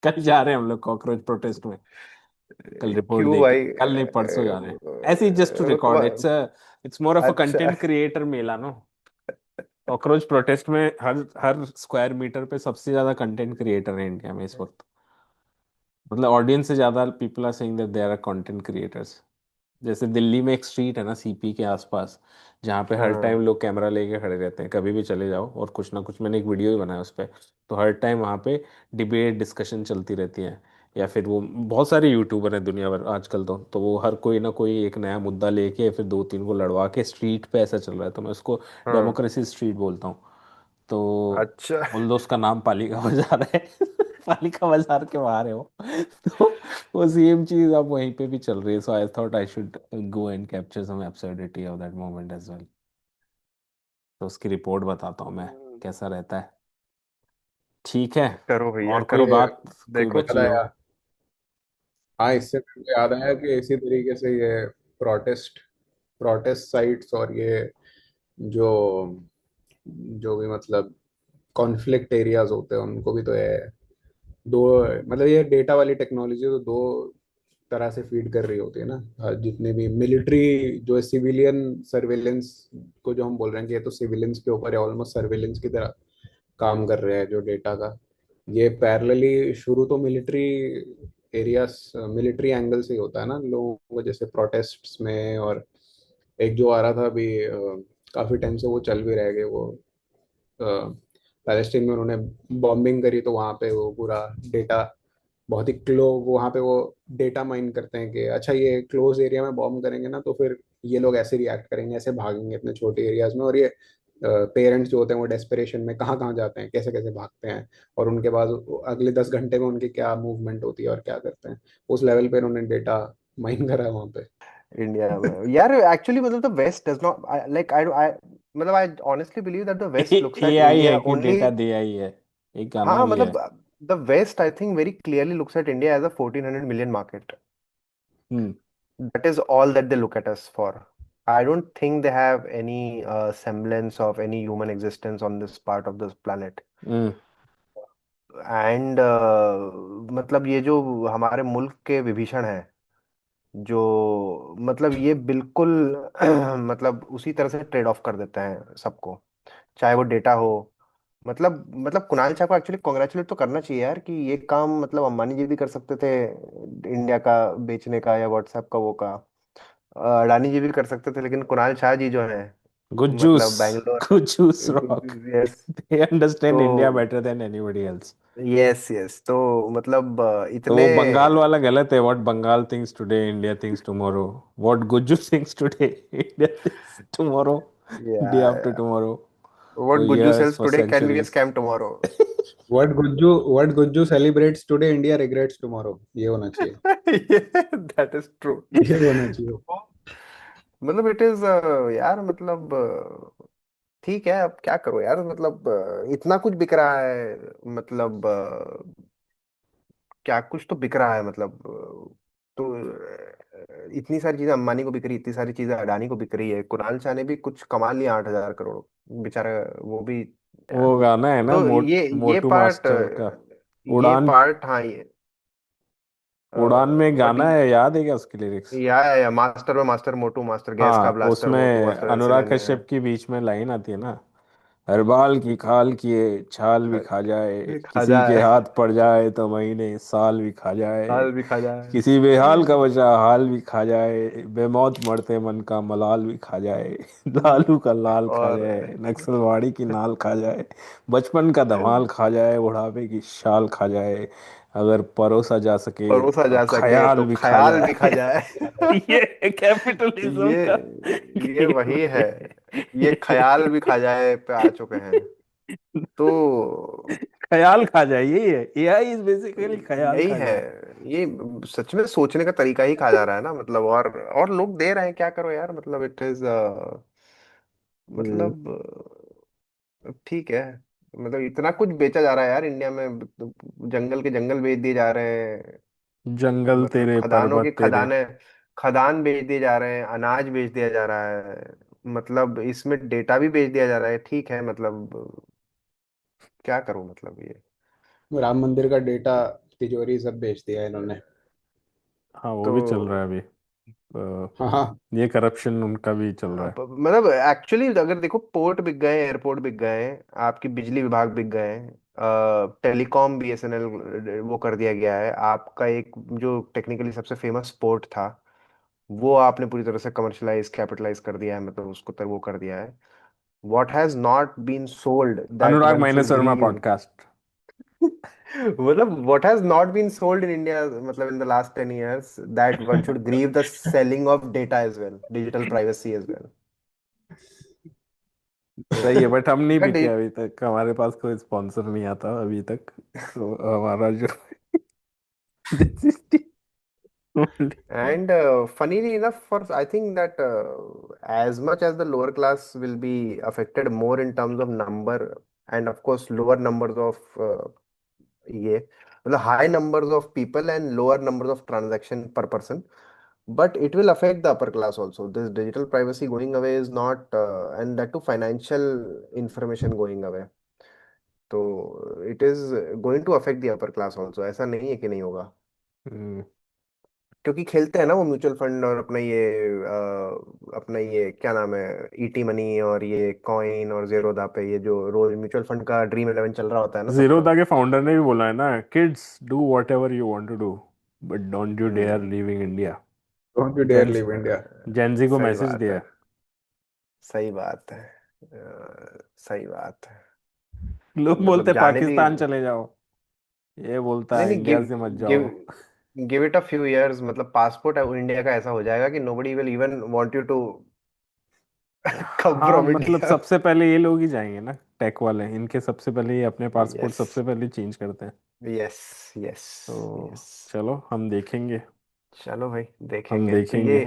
कल जा रहे हैं हम लोग कॉकरोच प्रोटेस्ट में। कल रिपोर्ट क्यों दे के, भाई? कल नहीं परसों जा रहे हैं। ऐसे ही जस्ट टू वो रिकॉर्ड, तुम्हारा इट्स मोर ऑफ अ अच्छा। कंटेंट क्रिएटर मेला नो। कॉकरोच प्रोटेस्ट में हर हर स्क्वायर मीटर पे सबसे ज्यादा कंटेंट क्रिएटर है इंडिया में इस वक्त। मतलब ऑडियंस से ज्यादा people are saying that they are content creators. जैसे दिल्ली में एक स्ट्रीट है ना सीपी के आसपास, जहाँ पे हर टाइम हाँ लोग कैमरा लेके खड़े रहते हैं, कभी भी चले जाओ और कुछ ना कुछ, मैंने एक वीडियो भी बनाया उस पर। तो हर टाइम वहाँ पे डिबेट डिस्कशन चलती रहती है। या फिर वो बहुत सारे यूट्यूबर हैं दुनिया भर आजकल, तो वो हर कोई ना कोई एक नया मुद्दा लेके फिर दो तीन को लड़वा के स्ट्रीट पे ऐसा चल रहा है। तो मैं उसको हाँ। डेमोक्रेसी स्ट्रीट बोलता हूँ। तो अच्छा। ऑल्दो उसका नाम पालिका बाजार है। पालिका बाजार के बाहर है वो। तो वो सेम चीज अब वहीं पे भी चल रही है। So I thought I should go and capture some absurdity of that moment as well. तो उसकी रिपोर्ट बताता हूँ मैं कैसा रहता है। ठीक है। करो भैया और कोई करो। ये बात, कोई देखो। बची पता हो? है, हाँ, इससे मेरे को याद आया कि इसी तरीके से ये प्रोटेस्ट प्रोटेस्ट साइट्स और ये जो जो भी मतलब कॉन्फ्लिक्ट एरियाज होते हैं उनको भी तो ये दो, मतलब ये डेटा वाली टेक्नोलॉजी तो दो तरह से फीड कर रही होती है ना। जितने भी मिलिट्री जो सिविलियन सर्वेलेंस को जो हम बोल रहे हैं कि ये तो सिविलियंस के ऊपर है, ऑलमोस्ट सर्वेलेंस की तरह काम कर रहे हैं जो डेटा का। ये पैरेलली शुरू तो मिलिट्री एरियाज, मिलिट्री एंगल से ही होता है ना, लोगों को जैसे प्रोटेस्ट्स में। और एक जो आ रहा था अभी, काफी टाइम से वो चल भी रह गए वो, पैलेस्टीन में उन्होंने बॉम्बिंग करी तो वहाँ पे वो पूरा डेटा बहुत ही वहाँ पे वो डेटा माइन करते हैं कि अच्छा ये क्लोज एरिया में बॉम्ब करेंगे ना तो फिर ये लोग ऐसे रिएक्ट करेंगे, ऐसे भागेंगे इतने छोटे एरियाज में। और ये पेरेंट्स जो होते हैं वो डेस्परेशन में कहाँ कहाँ जाते हैं, कैसे कैसे भागते हैं, और उनके बाद अगले 10 घंटे में उनकी क्या मूवमेंट होती है और क्या करते हैं। उस लेवल पे उन्होंने डेटा माइन करा है वहाँ पे। इंडिया में यार एक्चुअली मतलब the west does not like I मतलब I honestly believe that the west looks at AI India है कि ओनली। डेटा दे आई है, एक गाना हाँ भी है। मतलब the west I think very clearly looks at India as a 1400 million market. Hmm. That is all that they look at us for. I don't think they have any semblance of any human existence on this part of this planet. Hmm. And मतलब ये जो हमारे मुल्क के विभीषण हैं, जो मतलब ये बिल्कुल मतलब उसी तरह से ट्रेड ऑफ कर देते हैं सबको, चाहे वो डेटा हो। मतलब कुणाल शाह को एक्चुअली कॉन्ग्रेचुलेट तो करना चाहिए यार कि ये काम मतलब अंबानी जी भी कर सकते थे, इंडिया का बेचने का या व्हाट्सएप का वो का। अडानी जी भी कर सकते थे, लेकिन कुणाल शाह जी जो है गुज्जूस, मतलब Bangalore. Gujjus rock. Yes. They understand तो India better than anybody else. Yes yes तो मतलब तो इतने। वो बंगाल वाला गलत है। What Bengal thinks today India thinks tomorrow. What Gujju thinks today India thinks tomorrow, day after tomorrow, what for Gujju years, sales for today can be a centuries. Scam tomorrow. What Gujju celebrates today India regrets tomorrow, ये होना चाहिए। That is true. ये होना चाहिए। मतलब it is यार मतलब ठीक है, अब क्या करो यार मतलब इतना कुछ बिक रहा है। मतलब क्या कुछ तो बिक रहा है मतलब। तो इतनी सारी चीजें अंबानी को बिक रही, इतनी सारी चीजें अडानी को बिक रही है, कुणाल शाह ने भी कुछ कमा लिया 8,000 करोड़ बेचारा, वो भी वो यार। गाना है ना तो ये मोटू पार्ट, मास्टर का, ये उड़ान। पार्ट, हाँ ये उड़ान में बट गाना है, याद है क्या उसकी लिरिक्स? या मास्टर में मास्टर, मोटू मास्टर, गैस का हाँ, ब्लास्टर, मोटू उसमें मास्टर ऐसे अनुराग करके कश्यप की बीच में लाइन आती है ना, हर बाल की खाल किए छाल भी खा जाए, खा किसी के जाए, हाथ पड़ जाए तो महीने साल भी खा जाए, हाल भी खा जाए। किसी बेहाल का बचा हाल भी खा जाए, बेमौत मरते मन का मलाल भी खा जाए, लालू का लाल खा और जाए, नक्सलवाड़ी की नाल खा जाए, बचपन का धमाल खा जाए, बुढ़ापे की शाल खा जाए, अगर परोसा जा सके परोसा तो जा सके तो ख्याल भी खा ख्याल भी खा जाए। जाए। ये कैपिटलिज्म ये का ये गेम वही है, ये है। ख्याल भी खा जाए पे आ चुके हैं। तो ख्याल खा जाए, यही है, एआई इज बेसिकली ख्याल यही खा है, जाए। ये सच में सोचने का तरीका ही खा जा रहा है ना मतलब। और लोग दे रहे हैं, क्या करो यार मतलब, इट इज हम्म, मतलब ठीक है। मतलब इतना कुछ बेचा जा रहा है यार इंडिया में, जंगल के जंगल बेच दिए जा रहे हैं, जंगल मतलब तेरे खदानों की पर्वत तेरे। खदानें, खदान बेच दिए जा रहे हैं, अनाज बेच दिया जा रहा है, मतलब इसमें डेटा भी बेच दिया जा रहा है, ठीक है मतलब क्या करूं मतलब ये। राम मंदिर का डेटा, तिजोरी सब बेच दिया इन्होंने। हाँ, वो तो भी चल रहा है अभी। हाँ हाँ। ये करप्शन उनका भी चल रहा है। मतलब एक्चुअली अगर देखो, पोर्ट बिक गए, एयरपोर्ट बिक गए, आपकी बिजली विभाग बिक गए, टेलीकॉम बीएसएनएल वो कर दिया गया है, आपका एक जो टेक्निकली सबसे फेमस पोर्ट था वो आपने पूरी तरह से कमर्शलाइज कैपिटलाइज कर दिया है, मतलब उसको वो कर दिया है। What has not been sold that Anurag one minus should Sharma grieve. Podcast. मतलब what has not been sold in India, मतलब in the last 10 years, that one should grieve the selling of data as well, digital privacy as well. तो सही है, but हम नहीं क्या बिके अभी तक, हमारे पास कोई स्पॉन्सर नहीं आता अभी तक, तो हमारा जो this is the only- And funnily enough, for I think that as much as the lower class will be affected more in terms of number, and of course lower numbers of ये मतलब high numbers of people and lower numbers of transaction per person, but it will affect the upper class also. This digital privacy going away is not, and that too financial information going away. तो it is going to affect the upper class also. ऐसा नहीं है कि नहीं होगा, हम्म, क्योंकि खेलते हैं ना वो म्यूचुअल फंड और अपना ये क्या नाम है, ईटी मनी और ये कॉइन और जेरोदा पे, ये जो रोज म्यूचुअल फंड का ड्रीम 11 चल रहा होता है ना सबका। जीरोधा के फाउंडर ने भी बोला है ना, kids do whatever you want to do, but don't you dare hmm. Leaving India. Don't you dare gens leave India. Gen Z को सही मैसेज बात दिया है, है। सही बात है, सही बात है। लोग बोलते मतलब हैं जाने दी, पाकिस्तान चले जाओ, ये बोलता नहीं है नहीं, इंडिया गिव से मत गिव जाओ। Give it a few years, मतलब पासपोर्ट इंडिया का ऐसा हो जाएगा कि nobody will even want you to come हाँ, फ्रॉम मतलब इंडिया। सबसे पहले ये लोग ही जाएंगे ना, टेक वाले, इनके सबसे पहले ये अपने पासपोर्ट यस, सबसे पहले चेंज करते हैं। यस, यस, तो यस। चलो हम देखेंगे, चलो भाई, हम देखेंगे तो देखेंगे। ये